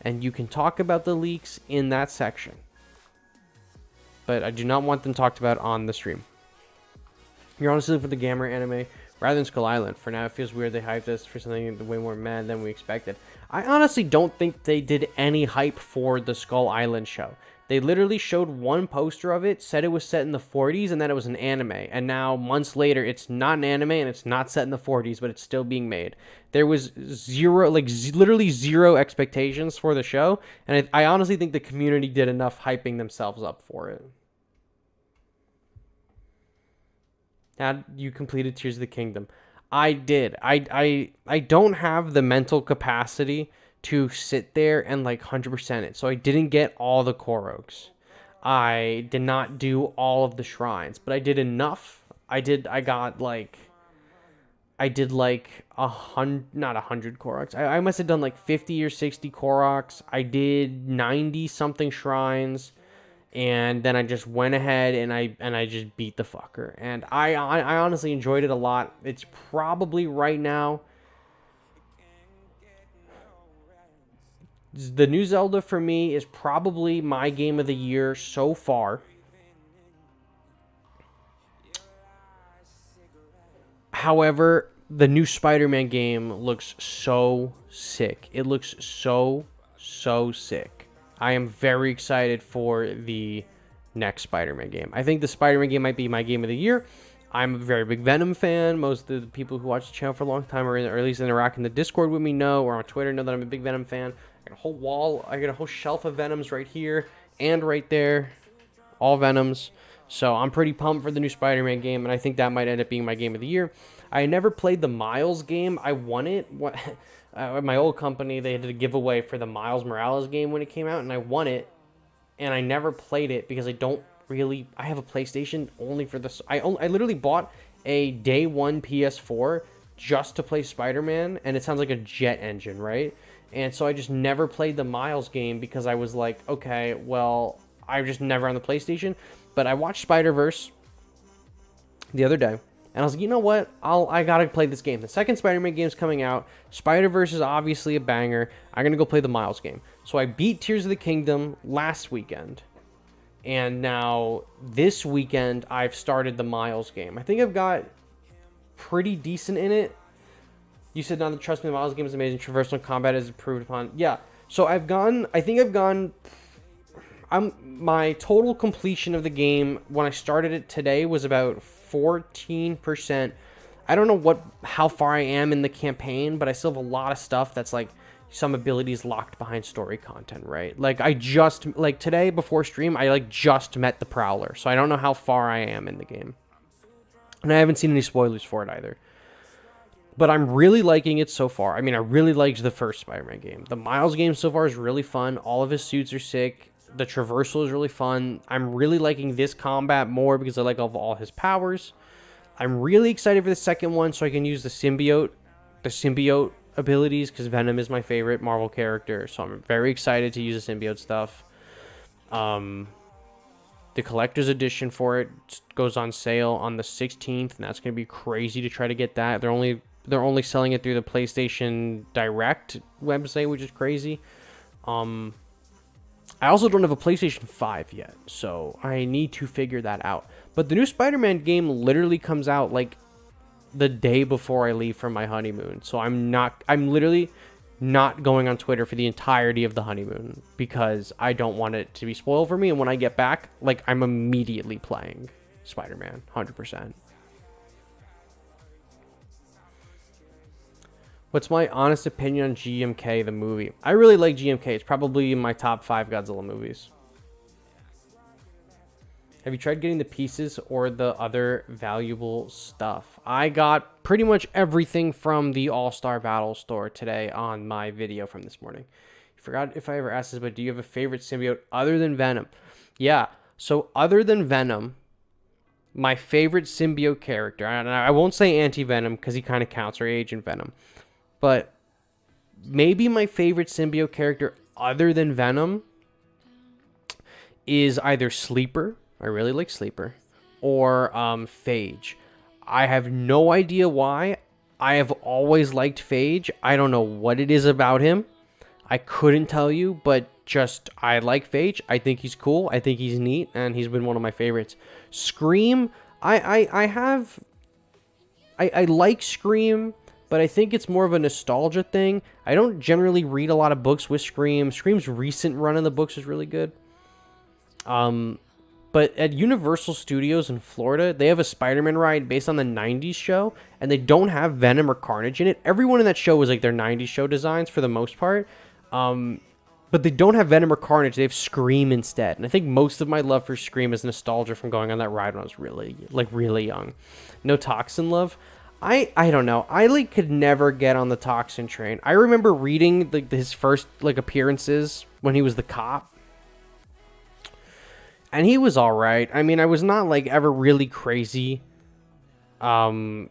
and you can talk about the leaks in that section. But I do not want them talked about on the stream. You're honestly for the Gamera anime rather than Skull Island. For now, it feels weird they hyped us for something way more mad than we expected. I honestly don't think they did any hype for the Skull Island show. They literally showed one poster of it, said it was set in the 40s, and that it was an anime. And now, months later, it's not an anime, and it's not set in the 40s, but it's still being made. There was literally zero expectations for the show, and I honestly think the community did enough hyping themselves up for it. Had you completed Tears of the Kingdom? I did. I don't have the mental capacity to sit there and 100% it. So I didn't get all the Koroks. I did not do all of the shrines, but I did enough. I did 100, not 100 Koroks. I must have done 50 or 60 Koroks. I did 90 something shrines. And then I just went ahead and I just beat the fucker. And I honestly enjoyed it a lot. It's probably right now the new Zelda for me is probably my game of the year so far. However, the new Spider-Man game looks so sick. It looks so sick. I am very excited for the next Spider-Man game. I think the Spider-Man game might be my game of the year. I'm a very big Venom fan. Most of the people who watch the channel for a long time or at least interact in the Discord with me know, or on Twitter know that I'm a big Venom fan. I got a whole wall. I got a whole shelf of Venoms right here and right there. All Venoms. So I'm pretty pumped for the new Spider-Man game, and I think that might end up being my game of the year. I never played the Miles game. I won it. At my old company, they did a giveaway for the Miles Morales game when it came out, and I won it. And I never played it because I have a PlayStation only for this. I literally bought a day one PS4 just to play Spider-Man, and it sounds like a jet engine, right? And so I just never played the Miles game because I was like, okay, well, I was just never on the PlayStation. But I watched Spider-Verse the other day, and I was like, you know what? I gotta play this game. The second Spider-Man game's coming out. Spider-Verse is obviously a banger. I'm gonna go play the Miles game. So I beat Tears of the Kingdom last weekend. And now this weekend, I've started the Miles game. I think I've got pretty decent in it. You said not to trust me, the Miles game is amazing. Traversal combat is improved upon. Yeah. So my total completion of the game when I started it today was about 14%. I don't know how far I am in the campaign, but I still have a lot of stuff that's some abilities locked behind story content, right? Today before stream, I just met the Prowler, so I don't know how far I am in the game. And I haven't seen any spoilers for it either. But I'm really liking it so far. I mean, I really liked the first Spider-Man game. The Miles game so far is really fun. All of his suits are sick. The traversal is really fun. I'm really liking this combat more because I like all his powers. I'm really excited for the second one so I can use the symbiote abilities because Venom is my favorite Marvel character. So I'm very excited to use the symbiote stuff. The collector's edition for it goes on sale on the 16th, and that's going to be crazy to try to get that. They're only selling it through the PlayStation Direct website, which is crazy. I also don't have a PlayStation 5 yet, so I need to figure that out. But the new Spider-Man game literally comes out the day before I leave for my honeymoon. So I'm literally not going on Twitter for the entirety of the honeymoon because I don't want it to be spoiled for me. And when I get back, I'm immediately playing Spider-Man 100%. What's my honest opinion on GMK, the movie? I really like GMK. It's probably in my top 5 Godzilla movies. Have you tried getting the pieces or the other valuable stuff? I got pretty much everything from the All-Star Battle store today on my video from this morning. I forgot if I ever asked this, but do you have a favorite symbiote other than Venom? Yeah, so other than Venom, my favorite symbiote character, and I won't say Anti-Venom because he kind of counts, or Agent Venom, but maybe my favorite symbiote character other than Venom is either Sleeper I really like Sleeper. Or Phage. I have no idea why. I have always liked Phage. I don't know what it is about him. I couldn't tell you, but just I like Phage. I think he's cool. I think he's neat, and he's been one of my favorites. Scream, I like Scream, but I think it's more of a nostalgia thing. I don't generally read a lot of books with Scream. Scream's recent run in the books is really good. But at Universal Studios in Florida, they have a Spider-Man ride based on the 90s show, and they don't have Venom or Carnage in it. Everyone in that show was like their 90s show designs for the most part. But they don't have Venom or Carnage. They have Scream instead. And I think most of my love for Scream is nostalgia from going on that ride when I was really young. No Toxin love. I don't know. I could never get on the Toxin train. I remember reading his first appearances when he was the cop. And he was all right. I mean, I was not ever really crazy. I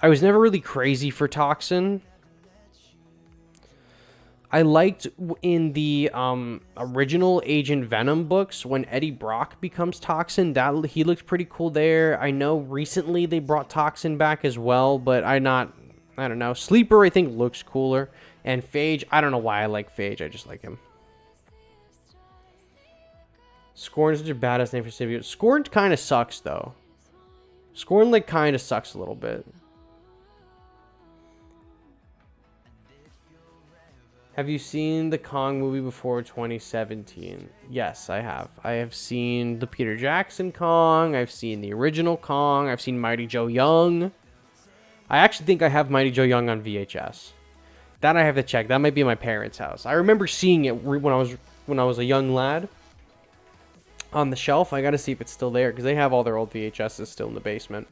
was never really crazy for Toxin. I liked in the original Agent Venom books when Eddie Brock becomes Toxin. He looks pretty cool there. I know recently they brought Toxin back as well, but I don't know. Sleeper I think looks cooler, and Phage, I don't know why I like Phage. I just like him. Scorn is such a badass name for Symbiote. Scorn kind of sucks though. Scorn kind of sucks a little bit. Have you seen the Kong movie before 2017? Yes, I have. I have seen the Peter Jackson Kong. I've seen the original Kong. I've seen Mighty Joe Young. I actually think I have Mighty Joe Young on VHS. That I have to check. That might be in my parents' house. I remember seeing it when I was a young lad on the shelf. I got to see if it's still there because they have all their old VHSs still in the basement.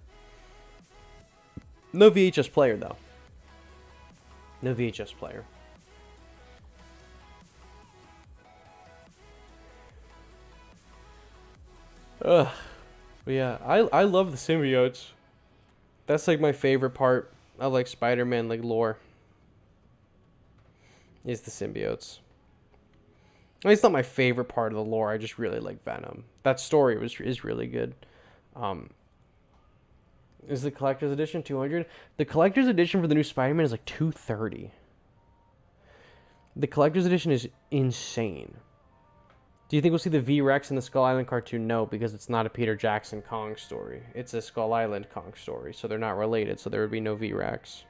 No VHS player though. No VHS player. Ugh. But yeah, I love the symbiotes. That's my favorite part of Spider-Man lore. Is the symbiotes. I mean, it's not my favorite part of the lore. I just really like Venom. That story is really good. Is the collector's edition 200? The collector's edition for the new Spider-Man is $230. The collector's edition is insane. Do you think we'll see the V-Rex in the Skull Island cartoon? No, because it's not a Peter Jackson Kong story. It's a Skull Island Kong story, so they're not related, so there would be no V-Rex.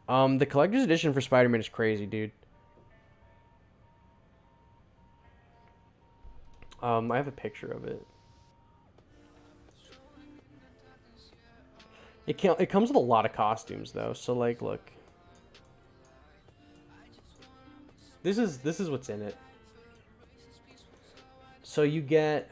The collector's edition for Spider-Man is crazy, dude. I have a picture of it. It comes with a lot of costumes though, so look. This is what's in it. So you get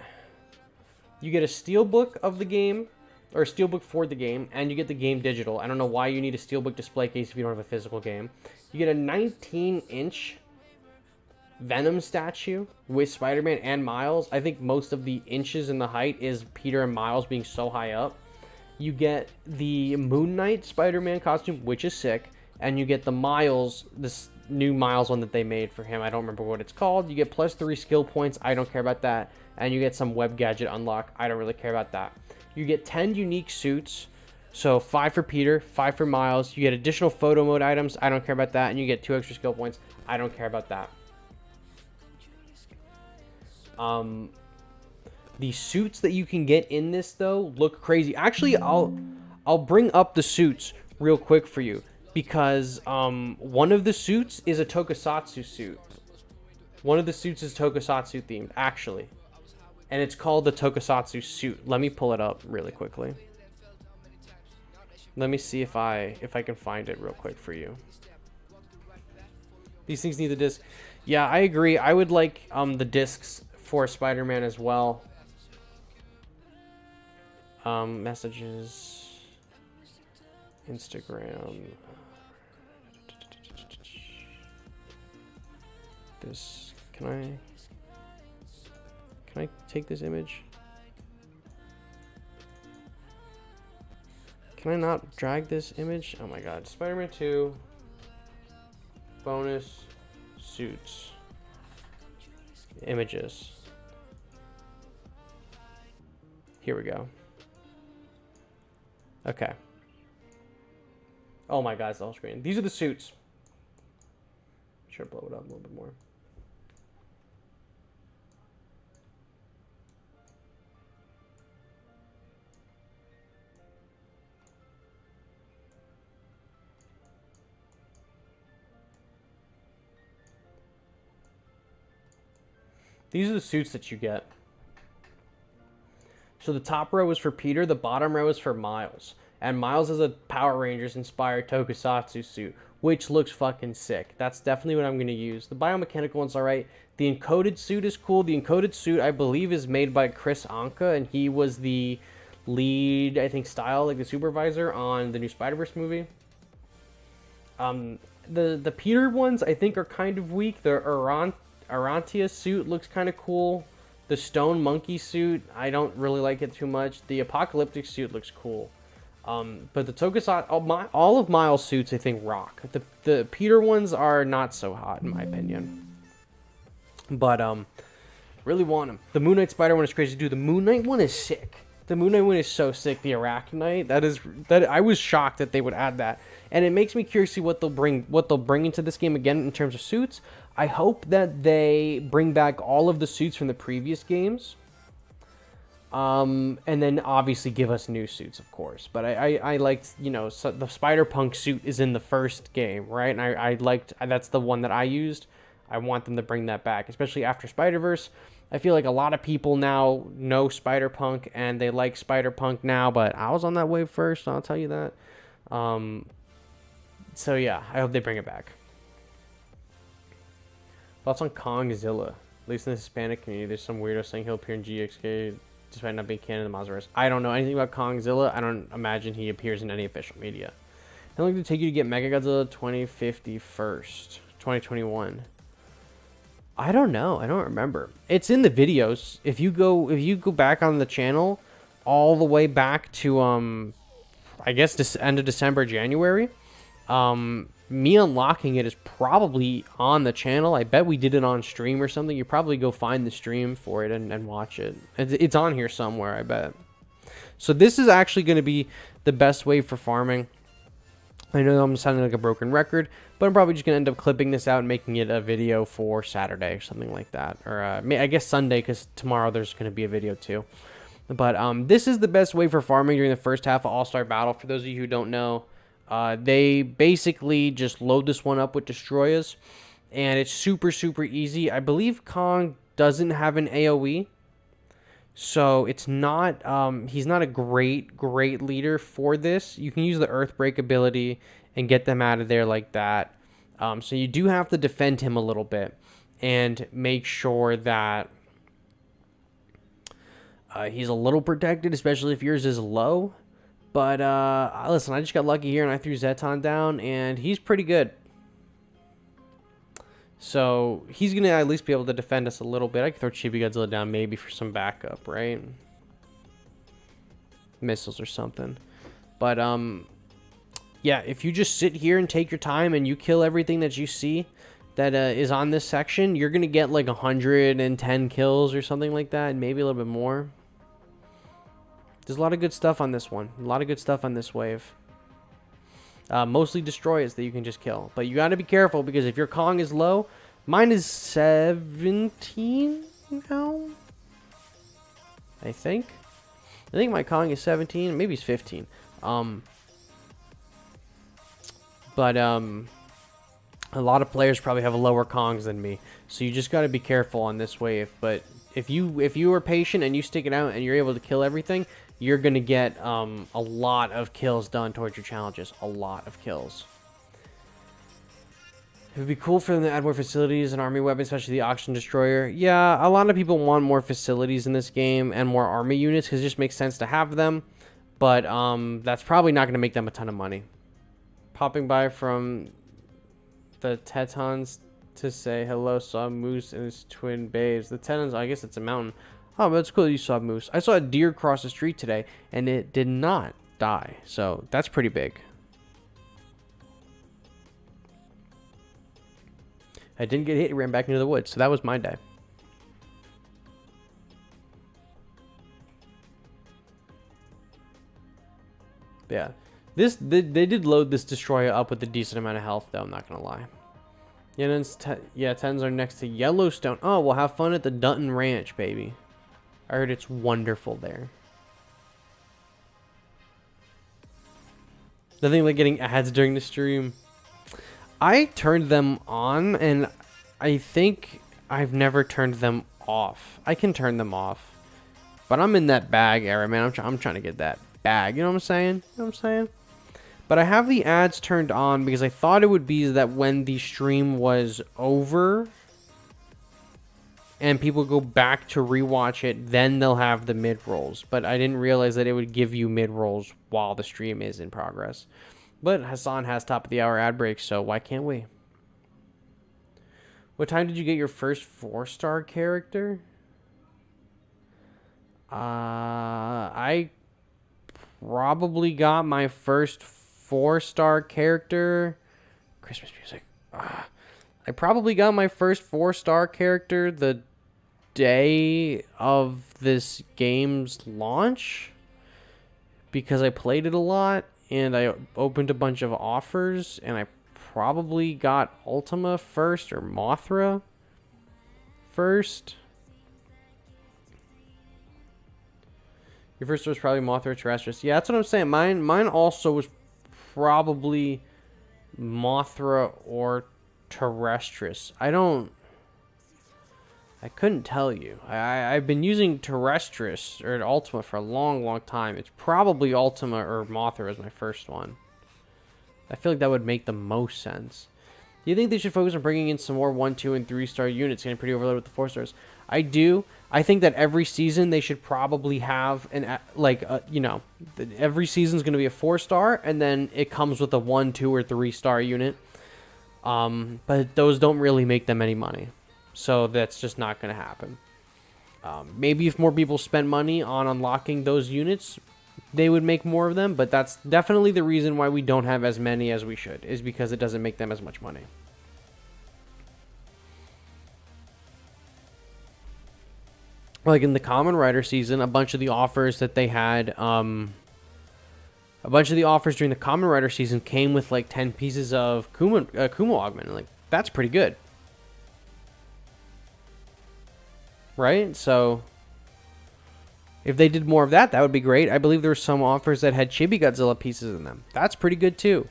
a steelbook of the game, or a steelbook for the game, and you get the game digital. I don't know why you need a steelbook display case if you don't have a physical game. You get a 19-inch Venom statue with Spider-Man and Miles. I think most of the inches in the height is Peter and Miles being so high up. You get the Moon Knight Spider-Man costume, which is sick, and you get the Miles, this new Miles one that they made for him. I don't remember what it's called. You get +3 skill points. I don't care about that. And you get some web gadget unlock. I don't really care about that. You get 10 unique suits. So 5 for Peter, 5 for Miles. You get additional photo mode items. I don't care about that. And you get 2 extra skill points. I don't care about that. The suits that you can get in this though look crazy. Actually, I'll bring up the suits real quick for you because one of the suits is a Tokusatsu suit. One of the suits is Tokusatsu themed, actually, and it's called the Tokusatsu suit. Let me pull it up really quickly. Let me see if I can find it real quick for you. These things need the disc. Yeah, I agree. I would like the discs for Spider-Man as well. Messages, Instagram. This, can I take this image? Can I not drag this image? Oh my god. Spider-Man 2 bonus suits images. Here we go. Okay. Oh my god, it's the whole screen. These are the suits. Should blow it up a little bit more. These are the suits that you get. So the top row is for Peter, the bottom row is for Miles. And Miles is a Power Rangers inspired tokusatsu suit, which looks fucking sick. That's definitely what I'm going to use. The biomechanical one's alright. The encoded suit is cool. The encoded suit, I believe, is made by Chris Anka, and he was the lead, I think, style, like the supervisor on the new Spider-Verse movie. The Peter ones, I think, are kind of weak. The Arantia suit looks kind of cool. The Stone Monkey suit, I don't really like it too much. The Apocalyptic suit looks cool. But the Tokusatsu, all of Miles' suits, I think, rock. The Peter ones are not so hot, in my opinion. But, really want them. The Moon Knight Spider one is crazy, dude. The Moon Knight one is sick. The Moon Knight one is so sick. The Arachnite, I was shocked that they would add that. And it makes me curious to see what they'll bring into this game again in terms of suits. I hope that they bring back all of the suits from the previous games. And then obviously give us new suits, of course. But I liked, so the Spider-Punk suit is in the first game, right? And I liked, that's the one that I used. I want them to bring that back, especially after Spider-Verse. I feel like a lot of people now know Spider-Punk and they like Spider-Punk now, but I was on that wave first, I'll tell you that. So yeah, I hope they bring it back. Thoughts on Kongzilla? At least in the Hispanic community, there's some weirdo saying he'll appear in GXK despite not being canon in the Mazverse. I don't know anything about Kongzilla. I don't imagine he appears in any official media. How long did it take you to get Mechagodzilla 2050 first? 2021. I don't know. I don't remember. It's in the videos. If you go back on the channel, all the way back to I guess this end of December, January. Me unlocking it is probably on the channel. I bet we did it on stream or something. You probably go find the stream for it and watch it. It's on here somewhere, I bet. So this is actually going to be the best way for farming. I know I'm sounding like a broken record, but I'm probably just going to end up clipping this out and making it a video for Saturday or something like that. Or I guess Sunday, because tomorrow there's going to be a video too. But this is the best way for farming during the first half of All-Star Battle. For those of you who don't know, they basically just load this one up with destroyers, and it's super, super easy. I believe Kong doesn't have an AoE, so it's not, he's not a great leader for this. You can use the Earthbreak ability and get them out of there like that. So you do have to defend him a little bit and make sure that he's a little protected, especially if yours is low. But, listen, I just got lucky here, and I threw Zeton down, and he's pretty good. So, he's going to at least be able to defend us a little bit. I could throw Chibi Godzilla down maybe for some backup, right? Missiles or something. But, yeah, if you just sit here and take your time and you kill everything that you see that is on this section, you're going to get like 110 kills or something like that, and maybe a little bit more. There's a lot of good stuff on this one. A lot of good stuff on this wave. Mostly destroyers that you can just kill. But you got to be careful, because if your Kong is low, mine is 17 now, I think. I think my Kong is 17. Maybe it's 15. But a lot of players probably have lower Kongs than me. So you just got to be careful on this wave. But if you are patient and you stick it out and you're able to kill everything, you're going to get a lot of kills done towards your challenges. A lot of kills. It would be cool for them to add more facilities and army weapons, especially the Oxygen Destroyer. Yeah, a lot of people want more facilities in this game and more army units because it just makes sense to have them. But that's probably not going to make them a ton of money. Popping by from the Tetons to say hello, saw Moose and his twin babes. The Tetons, I guess it's a mountain. Oh, but it's cool that you saw Moose. I saw a deer cross the street today, and it did not die. So, that's pretty big. I didn't get hit. It ran back into the woods. So, that was my day. Yeah. They did load this destroyer up with a decent amount of health, though, I'm not gonna lie. Yeah, yeah, 10s are next to Yellowstone. Oh, we'll have fun at the Dutton Ranch, baby. I heard it's wonderful there. Nothing like getting ads during the stream. I turned them on, and I think I've never turned them off. I can turn them off. But I'm in that bag era, man. I'm trying to get that bag. You know what I'm saying? You know what I'm saying? But I have the ads turned on because I thought it would be that when the stream was over and people go back to rewatch it, then they'll have the mid-rolls. But I didn't realize that it would give you mid-rolls while the stream is in progress. But Hassan has top of the hour ad breaks, so why can't we? What time did you get your first 4-star character? I probably got my first 4-star character. Christmas music. I probably got my first 4-star character the day of this game's launch because I played it a lot and I opened a bunch of offers and I probably got Ultima first or Mothra first. Your first was probably Mothra Terrestris. Yeah, that's what I'm saying. Mine also was probably Mothra or Terrestris. I couldn't tell you. I've been using Terrestris or Ultima for a long time. It's probably Ultima or Mothra as my first one. I feel like that would make the most sense. Do you think they should focus on bringing in some more 1, 2, and 3-star units? Getting pretty overloaded with the 4 stars. I do. I think that every season they should probably have every season's going to be a 4-star, and then it comes with a 1, 2, or 3-star unit. But those don't really make them any money, so that's just not going to happen. Maybe if more people spent money on unlocking those units, they would make more of them. But that's definitely the reason why we don't have as many as we should, is because it doesn't make them as much money. Like in the Kamen Rider season, a bunch of the offers that they had, a bunch of the offers during the Kamen Rider season came with like 10 pieces of Kuma augment. Like, that's pretty good. Right? So, if they did more of that, that would be great. I believe there were some offers that had Chibi Godzilla pieces in them. That's pretty good too.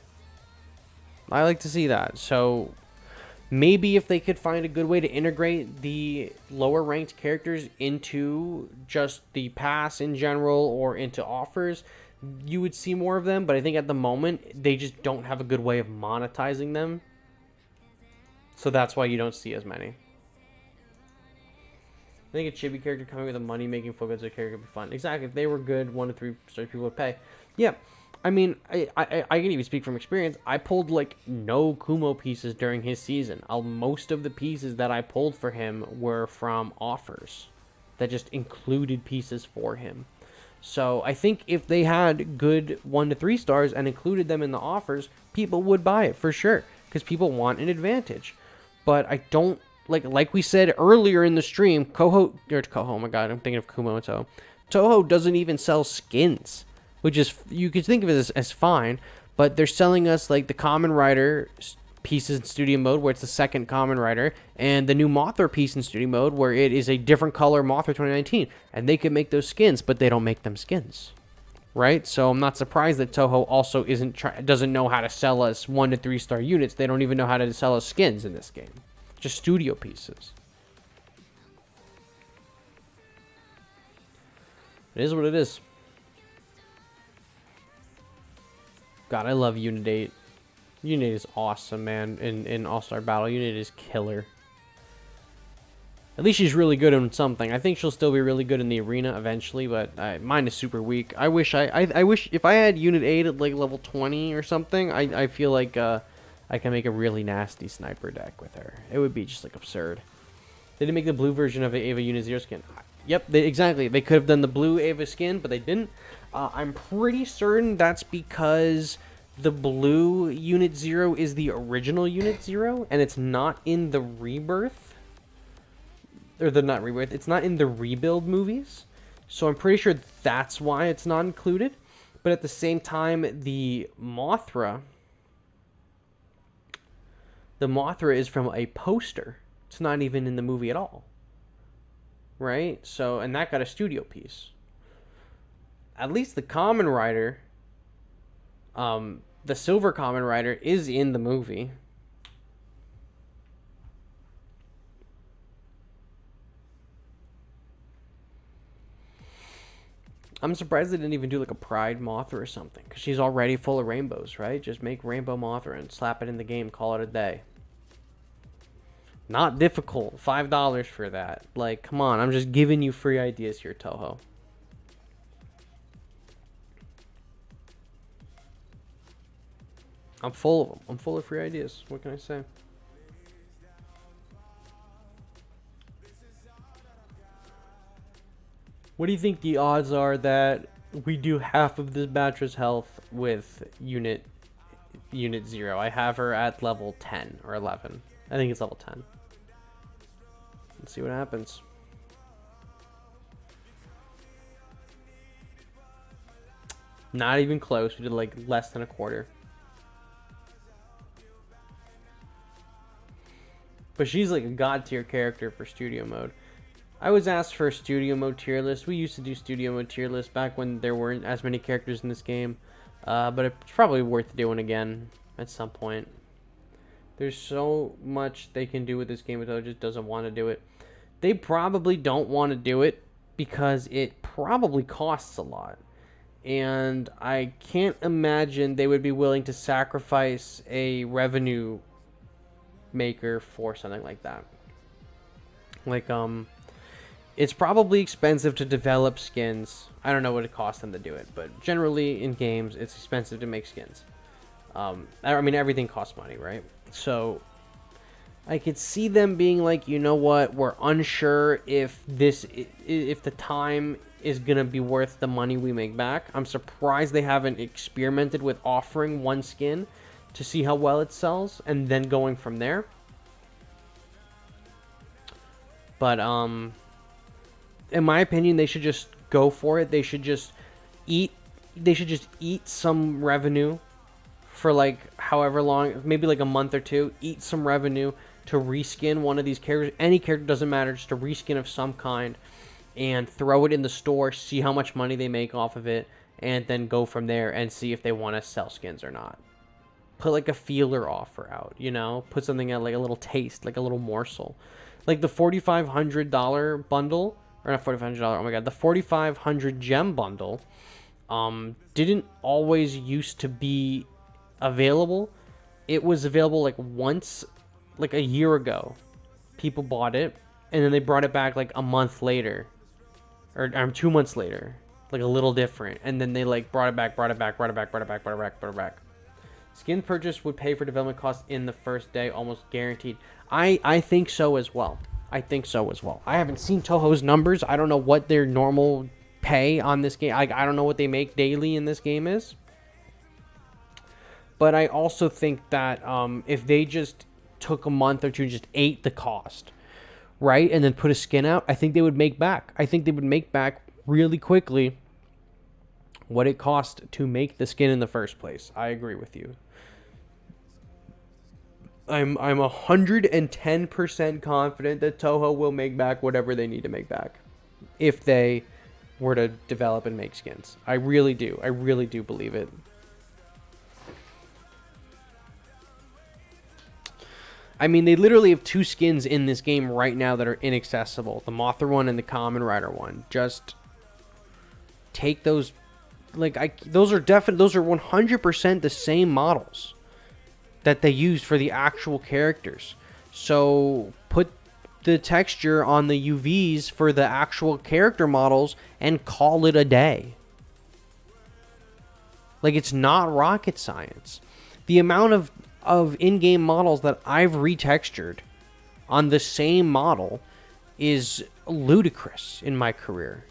I like to see that. So, maybe if they could find a good way to integrate the lower ranked characters into just the pass in general or into offers, you would see more of them. But I think at the moment, they just don't have a good way of monetizing them. So that's why you don't see as many. I think a chibi character coming with a money-making focus character would be fun. Exactly. If they were good, 1 to 3 stars, people would pay. Yeah. I mean, I can even speak from experience. I pulled, like, no Kumo pieces during his season. Most of the pieces that I pulled for him were from offers that just included pieces for him. So I think if they had good 1 to 3 stars and included them in the offers, people would buy it for sure, because people want an advantage. But I don't, like we said earlier in the stream, Toho, oh my god, I'm thinking of Kumoto. Toho doesn't even sell skins, which is, you could think of it as fine, but they're selling us like the Kamen Rider pieces in studio mode, where it's the second Kamen Rider, and the new Mothra piece in studio mode, where it is a different color Mothra 2019, and they could make those skins, but they don't make them skins, right? So I'm not surprised that Toho also doesn't know how to sell us 1 to 3 star units. They don't even know how to sell us skins in this game, just studio pieces. It is what it is. God, I love Unit 8. Unit 8 is awesome, man. In All-Star Battle, Unit 8 is killer. At least she's really good in something. I think she'll still be really good in the arena eventually, but mine is super weak. I wish if I had Unit 8 at like level 20 or something, I feel like I can make a really nasty sniper deck with her. It would be just like absurd. They didn't make the blue version of Ava Unit 0 skin. Yep, exactly. They could have done the blue Ava skin, but they didn't. I'm pretty certain that's because the blue Unit 0 is the original Unit 0, and it's not in the Rebirth. Or not Rebirth, it's not in the Rebuild movies. So I'm pretty sure that's why it's not included. But at the same time, the Mothra is from a poster. It's not even in the movie at all. Right? So, and that got a studio piece. At least the Kamen Rider, the Silver Kamen Rider, is in the movie. I'm surprised they didn't even do like a Pride Mothra or something, because she's already full of rainbows, right? Just make Rainbow Mothra and slap it in the game, call it a day. Not difficult. $5 for that. Like, come on, I'm just giving you free ideas here, Toho. I'm full of them. I'm full of free ideas. What can I say? What do you think the odds are that we do half of this Batra's health with Unit 0? I have her at level 10 or 11. I think it's level 10. Let's see what happens. Not even close. We did like less than a quarter. But she's like a god tier character for studio mode. I was asked for a studio mode tier list. We used to do studio mode tier lists back when there weren't as many characters in this game. But it's probably worth doing again at some point. There's so much they can do with this game, but Toho just doesn't want to do it. They probably don't want to do it because it probably costs a lot. And I can't imagine they would be willing to sacrifice a revenue maker for something like that. Like, it's probably expensive to develop skins. I don't know what it costs them to do it, but generally in games, it's expensive to make skins. I mean, everything costs money, right? So I could see them being like, you know what, we're unsure if the time is gonna be worth the money we make back. I'm surprised they haven't experimented with offering one skin to see how well it sells and then going from there. But in my opinion, they should just go for it. They should just eat some revenue for like however long, maybe like a month or two, eat some revenue to reskin one of these characters. Any character, doesn't matter, just a reskin of some kind, and throw it in the store, see how much money they make off of it, and then go from there and see if they want to sell skins or not. Put like a feeler offer out, you know? Put something at like a little taste, like a little morsel. Like the $4,500 bundle, or not $4,500, oh my god, the 4,500 gem bundle didn't always used to be available. It was available like once, like a year ago. People bought it, and then they brought it back like a month later, or 2 months later, like a little different, and then they like brought it back. Skin purchase would pay for development costs in the first day, almost guaranteed. I think so as well. I haven't seen Toho's numbers. I don't know what their normal pay on this game. I don't know what they make daily in this game is. But I also think that if they just took a month or two and just ate the cost, right, and then put a skin out, I think they would make back. I think they would make back really quickly what it cost to make the skin in the first place. I agree with you. I'm 110% confident that Toho will make back whatever they need to make back if they were to develop and make skins. I really do. I really do believe it. I mean, they literally have 2 skins in this game right now that are inaccessible. The Mothra one and the Kamen Rider one. Just take those. Like, those are 100% the same models that they used for the actual characters. So put the texture on the UVs for the actual character models and call it a day. Like, it's not rocket science. The amount of in-game models that I've retextured on the same model is ludicrous in my career.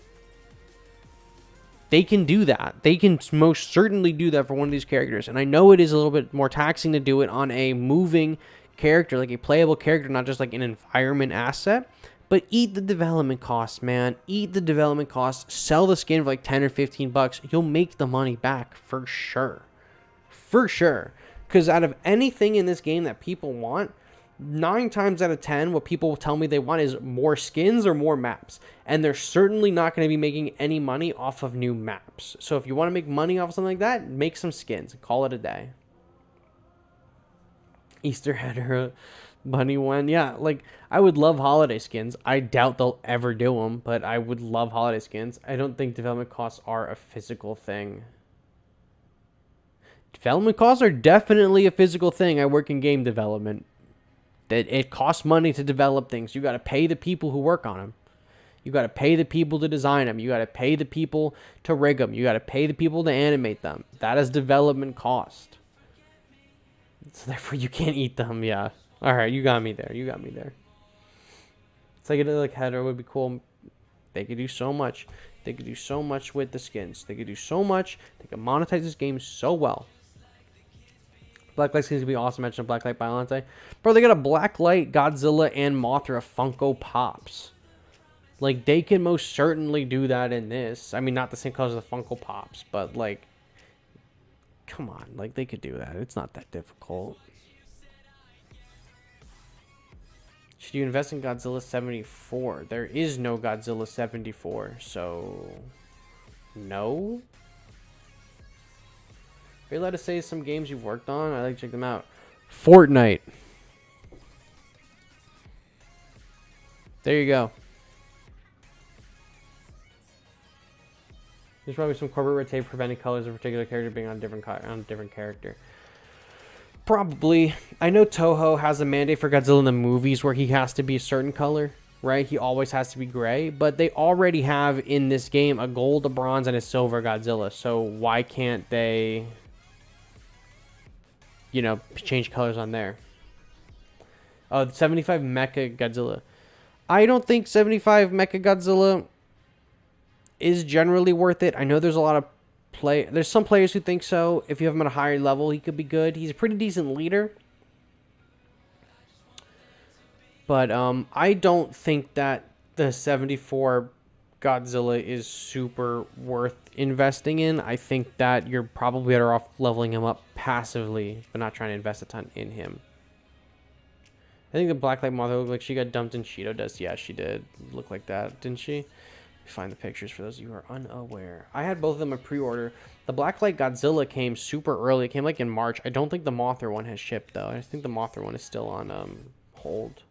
They can do that. They can most certainly do that for one of these characters. And I know it is a little bit more taxing to do it on a moving character, like a playable character, not just like an environment asset. But eat the development costs, man. Eat the development costs. Sell the skin for like 10 or 15 bucks. You'll make the money back for sure. For sure. Because out of anything in this game that people want, 9 times out of 10, what people tell me they want is more skins or more maps. And they're certainly not going to be making any money off of new maps. So if you want to make money off of something like that, make some skins and call it a day. Easter header, bunny one. Yeah, like, I would love holiday skins. I doubt they'll ever do them, but I would love holiday skins. I don't think development costs are a physical thing. Development costs are definitely a physical thing. I work in game development. That it costs money to develop things. You got to pay the people who work on them. You got to pay the people to design them. You got to pay the people to rig them. You got to pay the people to animate them. That is development cost. So therefore, you can't eat them. Yeah. All right, you got me there. You got me there. It's like header would be cool. They could do so much. They could do so much with the skins. They could do so much. They could monetize this game so well. Blacklight skins could be awesome. Mention Blacklight Biolante. Bro, they got a Blacklight, Godzilla, and Mothra Funko Pops. Like, they can most certainly do that in this. I mean, not the same colors as the Funko Pops, but, like, come on. Like, they could do that. It's not that difficult. Should you invest in Godzilla 74? There is no Godzilla 74, so no. Are you allowed to say some games you've worked on? I'd like to check them out. Fortnite. There you go. There's probably some corporate red tape preventing colors of a particular character being on a different character. Probably. I know Toho has a mandate for Godzilla in the movies where he has to be a certain color, right? He always has to be gray, but they already have in this game a gold, a bronze, and a silver Godzilla. So why can't they, you know, change colors on there? Oh, 75 Mecha Godzilla. I don't think 75 Mecha Godzilla is generally worth it. I know there's a lot of there's some players who think so. If you have him at a higher level, he could be good. He's a pretty decent leader. But I don't think that the 74 Godzilla is super worth investing in. I think that you're probably better off leveling him up passively, but not trying to invest a ton in him. I think the Blacklight Mothra looked like she got dumped in Cheeto dust. Yeah, she did look like that, didn't she? Find the pictures for those of you who are unaware. I had both of them in pre-order. The Blacklight Godzilla came super early. It came like in March. I don't think the Mothra one has shipped though. I think the Mothra one is still on hold.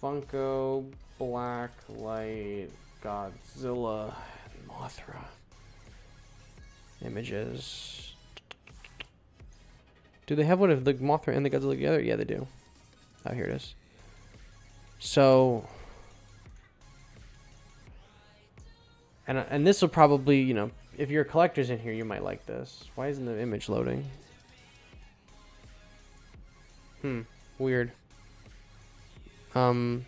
Funko Blacklight Godzilla Mothra images. Do they have one of the Mothra and the Godzilla together? Yeah, they do. Oh, here it is. So, and this will probably, you know, if you're collectors in here, you might like this. Why isn't the image loading? Weird. Let me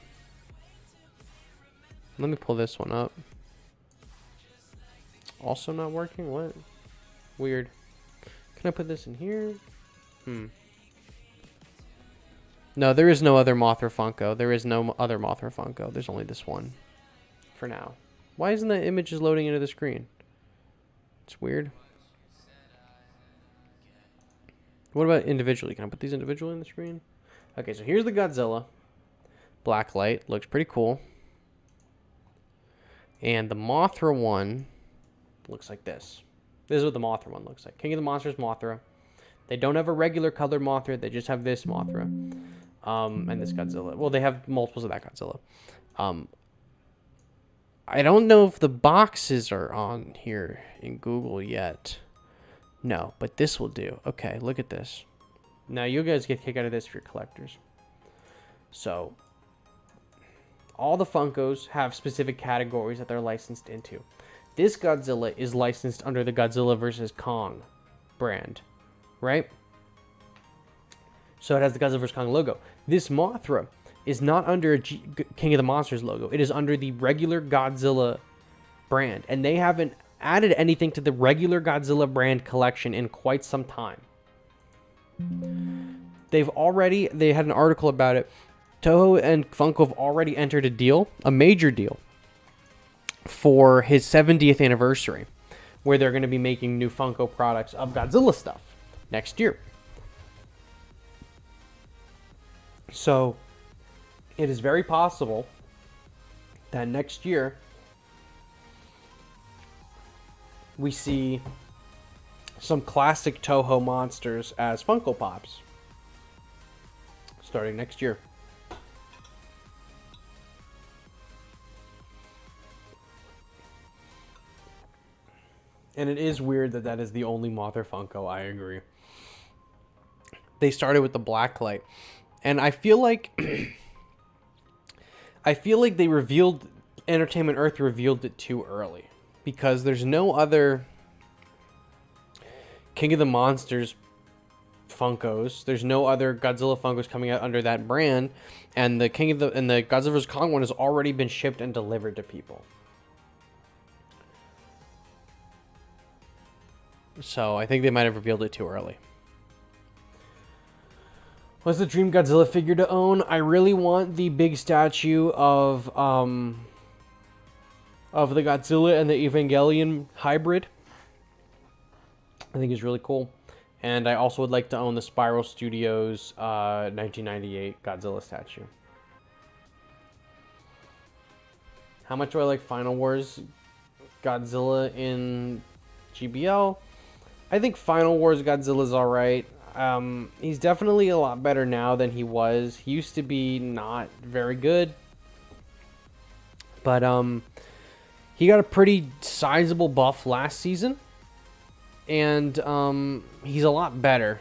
pull this one up. Also not working? What? Weird. Can I put this in here? No, there is no other Mothra Funko. There is no other Mothra Funko. There's only this one. For now. Why isn't the image just loading into the screen? It's weird. What about individually? Can I put these individually in the screen? Okay, so here's the Godzilla. Blacklight. Looks pretty cool. And the Mothra one looks like this. This is what the Mothra one looks like. King of the Monsters Mothra. They don't have a regular colored Mothra. They just have this Mothra. And this Godzilla. Well, they have multiples of that Godzilla. I don't know if the boxes are on here in Google yet. No, but this will do. Okay, look at this. Now, you guys get a kick out of this for your collectors. So, all the Funkos have specific categories that they're licensed into. This Godzilla is licensed under the Godzilla vs. Kong brand, right? So it has the Godzilla vs. Kong logo. This Mothra is not under a King of the Monsters logo. It is under the regular Godzilla brand. And they haven't added anything to the regular Godzilla brand collection in quite some time. They had an article about it. Toho and Funko have already entered a deal, a major deal, for his 70th anniversary, where they're going to be making new Funko products of Godzilla stuff next year. So it is very possible that next year we see some classic Toho monsters as Funko Pops starting next year. And it is weird that that is the only Mothra Funko, I agree. They started with the Blacklight. And I feel like they revealed Entertainment Earth revealed it too early, because there's no other King of the Monsters Funkos. There's no other Godzilla Funkos coming out under that brand, and the Godzilla vs. Kong one has already been shipped and delivered to people. So I think they might have revealed it too early. What's the dream Godzilla figure to own? I really want the big statue of the Godzilla and the Evangelion hybrid. I think it's really cool. And I also would like to own the Spiral Studios 1998 Godzilla statue. How much do I like Final Wars Godzilla in GBL? I think Final Wars Godzilla's alright. He's definitely a lot better now than he was. He used to be not very good. But he got a pretty sizable buff last season. And he's a lot better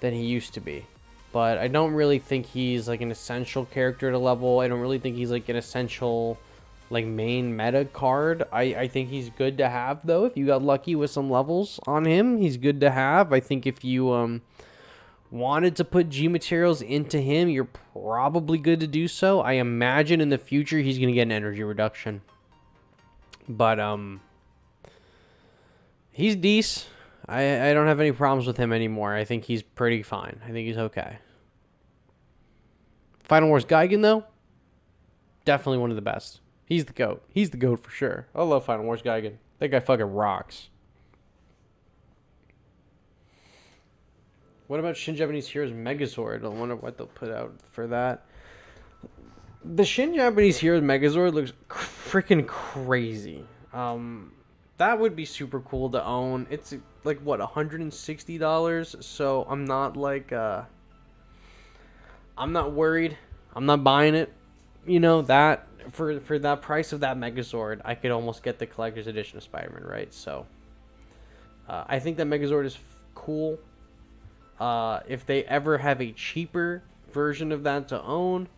than he used to be. But I don't really think he's like an essential character to level. I don't really think he's like an essential like main meta card. I think he's good to have, though. If you got lucky with some levels on him, he's good to have. I think if you wanted to put G materials into him, you're probably good to do so. I imagine in the future he's going to get an energy reduction. But he's decent. I don't have any problems with him anymore. I think he's pretty fine. I think he's okay. Final Wars Gigan, though, definitely one of the best. He's the GOAT. He's the GOAT for sure. I love Final Wars Gigan. That guy fucking rocks. What about Shin Japanese Heroes Megazord? I wonder what they'll put out for that. The Shin Japanese Heroes Megazord looks freaking crazy. That would be super cool to own. It's like, what, $160? So I'm not like, I'm not worried. I'm not buying it. You know, that for that price of that Megazord, I could almost get the collector's edition of Spider-Man, right? So I think that Megazord is cool. If they ever have a cheaper version of that to own,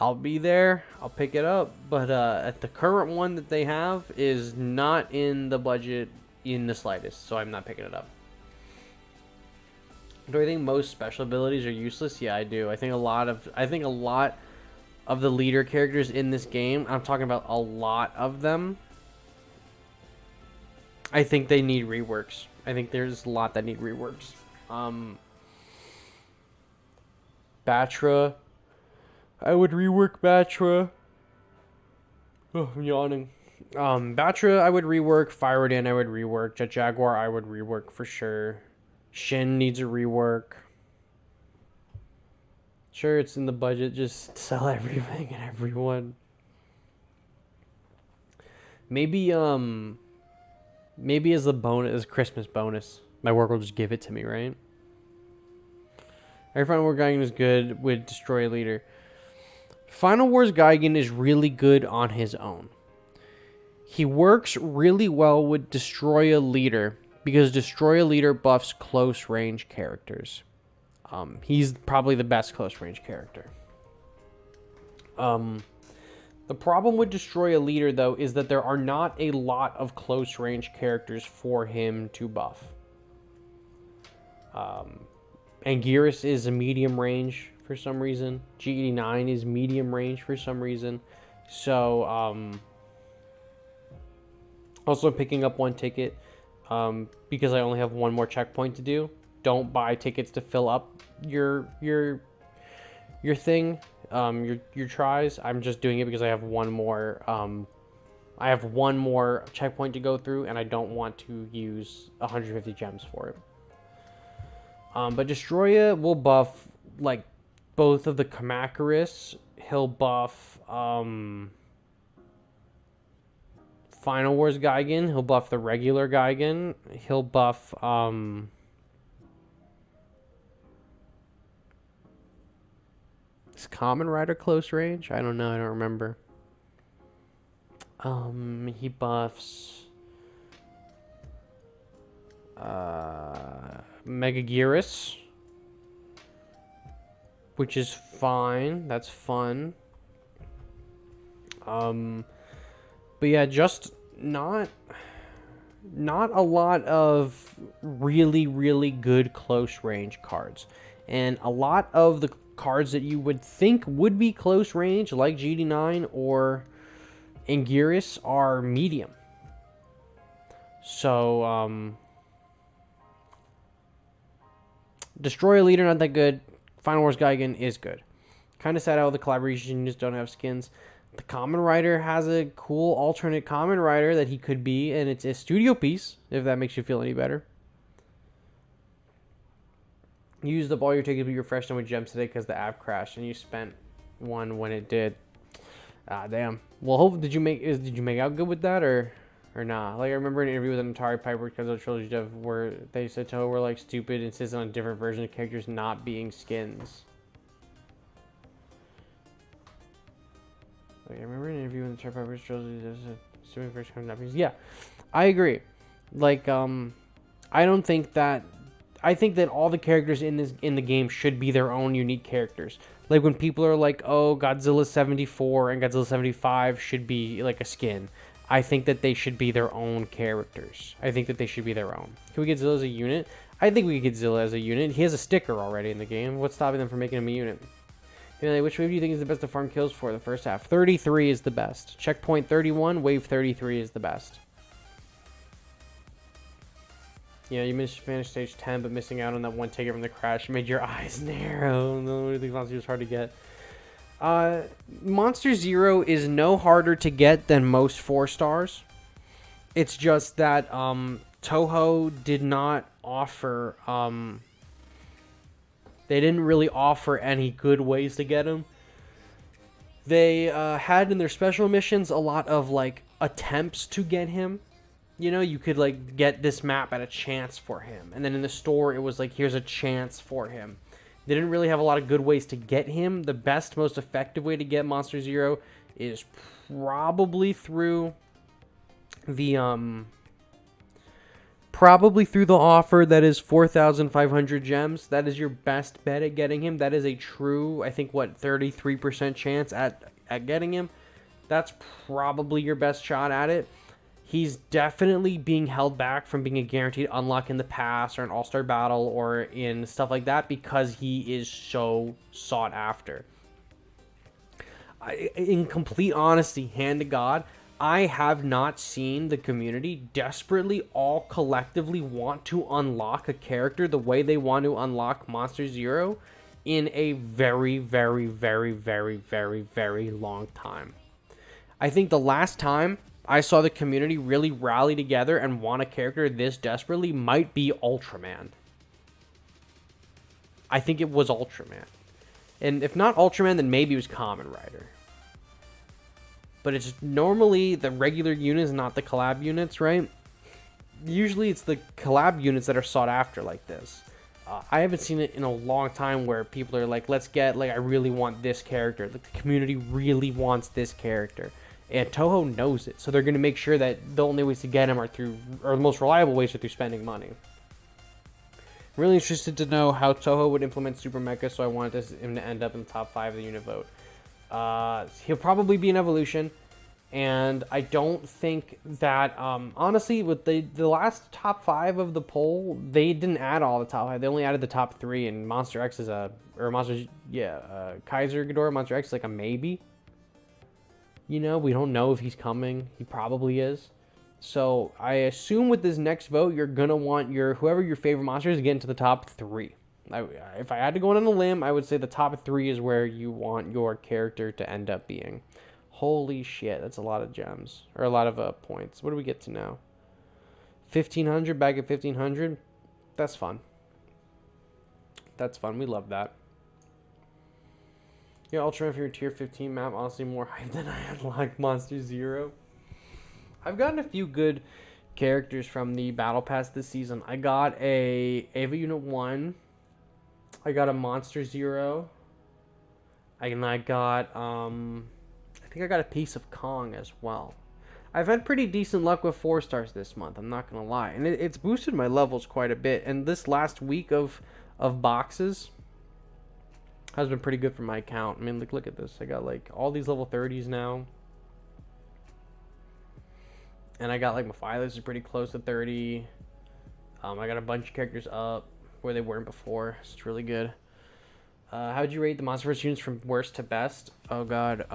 I'll be there. I'll pick it up. But at the current one that they have is not in the budget in the slightest, so I'm not picking it up. Do I think most special abilities are useless? Yeah, I do. I think a lot of the leader characters in this game, I'm talking about a lot of them, I think they need reworks. I think there's a lot that need reworks. Batra, I would rework Batra. Oh, I'm yawning. Batra, I would rework. Fire Rodan, I would rework. Jet Jaguar, I would rework for sure. Shin needs a rework. Sure, it's in the budget. Just sell everything and everyone. Maybe as a bonus, as a Christmas bonus, my work will just give it to me, right? Every Final Wars Gigan is good with Destroy a Leader. Final Wars Gigan is really good on his own. He works really well with Destroy a Leader because Destroy a Leader buffs close range characters. He's probably the best close range character. The problem with Destroy a Leader, though, is that there are not a lot of close range characters for him to buff. Anguirus is a medium range for some reason. G89 is medium range for some reason. So, also picking up one ticket because I only have one more checkpoint to do. Don't buy tickets to fill up your your thing, your tries. I'm just doing it because I have one more checkpoint to go through, and I don't want to use 150 gems for it. But Destroya will buff like both of the Kamacuras. He'll buff Final Wars Gigan. He'll buff the regular Gigan. He'll buff is Kamen Rider close range? I don't know. I don't remember. He buffs Megaguirus, which is fine. That's fun. But yeah, just not a lot of really good close range cards, and a lot of the cards that you would think would be close range, like GD9 or Anguirus, are medium. So Destroy Leader, not that good. Final Wars Gigan is good. Kind of sad how the collaboration units don't have skins. The Kamen Rider has a cool alternate Kamen Rider that he could be, and it's a studio piece, if that makes you feel any better. You used up all your tickets, but you're fresh with gems today because the app crashed, and you spent one when it did. Ah, damn. Well, did you make out good with that, or not? Like, I remember an interview with an Atari Piper because of Trilogy Dev where they said Toho were like stupid, insisting on different versions of characters not being skins. Like, I remember an interview with the Atari Piper Trilogy Dev said stupid version not being. Yeah, I agree. Like, I don't think that. I think that all the characters in the game should be their own unique characters. Like when people are like, "Oh, Godzilla 74 and Godzilla 75 should be like a skin." I think that they should be their own characters. I think that they should be their own. Can we get Zilla as a unit? I think we could get Zilla as a unit. He has a sticker already in the game. What's stopping them from making him a unit? Anyway, which wave do you think is the best to farm kills for the first half? 33 is the best. Checkpoint 31, wave 33 is the best. Yeah, you finished stage 10, but missing out on that one ticket from the crash made your eyes narrow. No, I think Monster was hard to get. Monster Zero is no harder to get than most 4 stars. It's just that Toho did not offer. They didn't really offer any good ways to get him. They had in their special missions a lot of like attempts to get him. You know, you could like get this map at a chance for him, and then in the store it was like, here's a chance for him. They didn't really have a lot of good ways to get him. The best, most effective way to get Monster Zero is probably through the offer that is 4,500 gems. That is your best bet at getting him. That is a true, I think, 33% chance at getting him. That's probably your best shot at it. He's definitely being held back from being a guaranteed unlock in the past or an all-star battle or in stuff like that because he is so sought after. In complete honesty, hand to God, I have not seen the community desperately all collectively want to unlock a character the way they want to unlock Monster Zero in a very, very, very, very, very, very long time. I think the last time I saw the community really rally together and want a character this desperately might be Ultraman. I think it was Ultraman. And if not Ultraman, then maybe it was Kamen Rider. But it's normally the regular units, not the collab units, right? Usually it's the collab units that are sought after like this. I haven't seen it in a long time where people are like, let's get, like, I really want this character. Like, the community really wants this character. And Toho knows it, so they're going to make sure that the only ways to get him are the most reliable ways are through spending money. I'm really interested to know how Toho would implement Super Mecha, so I wanted him to end up in the top 5 of the unit vote. He'll probably be an evolution, and I don't think that, honestly, with the last top 5 of the poll, they didn't add all the top 5. They only added the top 3, and Monster X is Kaiser Ghidorah, Monster X is like a maybe. You know, we don't know if he's coming. He probably is. So I assume with this next vote, you're going to want whoever your favorite monster is to get into the top 3. If I had to go on a limb, I would say the top 3 is where you want your character to end up being. Holy shit, that's a lot of gems. Or a lot of points. What do we get to now? 1,500, back at 1,500. That's fun. That's fun. We love that. Yeah, Ultra for your tier 15 map. Honestly, more hype than I had like Monster Zero. I've gotten a few good characters from the Battle Pass this season. I got a Ava Unit 1. I got a Monster Zero. And I got, I think I got a piece of Kong as well. I've had pretty decent luck with 4 stars this month, I'm not going to lie. And it's boosted my levels quite a bit. And this last week of boxes has been pretty good for my account. I mean, look at this. I got like all these level 30s now. And I got like my Phyllis is pretty close to 30. I got a bunch of characters up where they weren't before. So it's really good. How would you rate the Monsterverse units from worst to best? Oh god.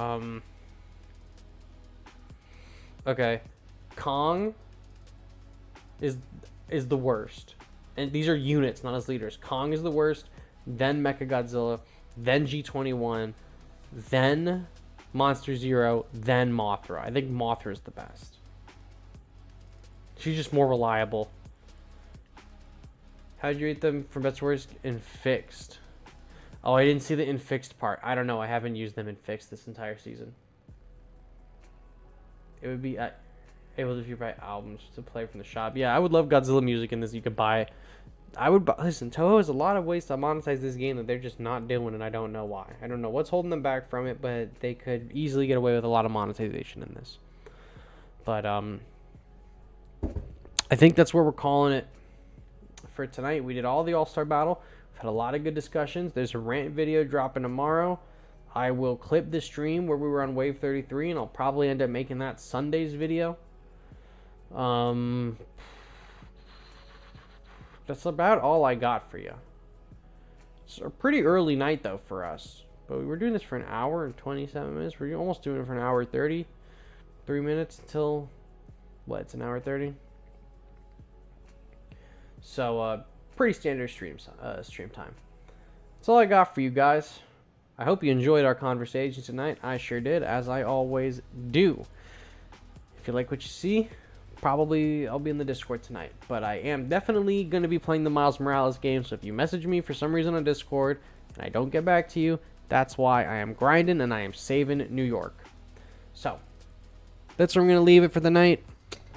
Okay. Kong is the worst. And these are units, not as leaders. Kong is the worst, then Mechagodzilla, then G21, then Monster Zero, then Mothra. I think Mothra is the best. She's just more reliable. How'd you rate them from best to worst in fixed? Oh, I didn't see the in fixed part. I don't know. I haven't used them in fixed this entire season. It would be able to buy albums to play from the shop. Yeah, I would love Godzilla music in this. You could buy. Listen, Toho has a lot of ways to monetize this game that they're just not doing, and I don't know why. I don't know what's holding them back from it, but they could easily get away with a lot of monetization in this. But I think that's where we're calling it for tonight. We did all the All-Star Battle. We've had a lot of good discussions. There's a rant video dropping tomorrow. I will clip the stream where we were on Wave 33, and I'll probably end up making that Sunday's video. That's about all I got for you. It's a pretty early night, though, for us. But we were doing this for an hour and 27 minutes. We're almost doing it for an hour and 30. 3 minutes until, what, it's an hour 30? So, pretty standard stream time. That's all I got for you guys. I hope you enjoyed our conversation tonight. I sure did, as I always do. If you like what you see, probably I'll be in the Discord tonight. But I am definitely going to be playing the Miles Morales game, so if you message me for some reason on Discord and I don't get back to you, that's why I am grinding and I am saving New York. So, that's where I'm going to leave it for the night.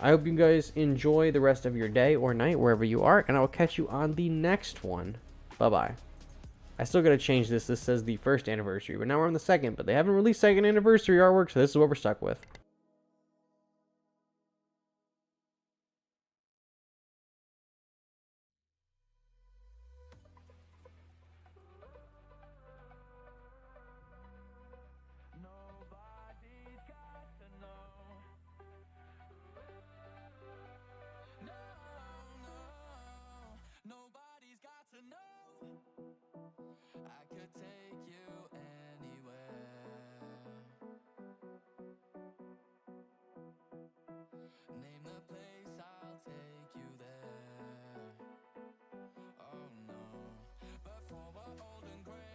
I hope you guys enjoy the rest of your day or night, wherever you are, and I will catch you on the next one. Bye-bye. I still got to change this. This says the 1st anniversary, but now we're on the 2nd, but they haven't released 2nd anniversary artwork, so this is what we're stuck with.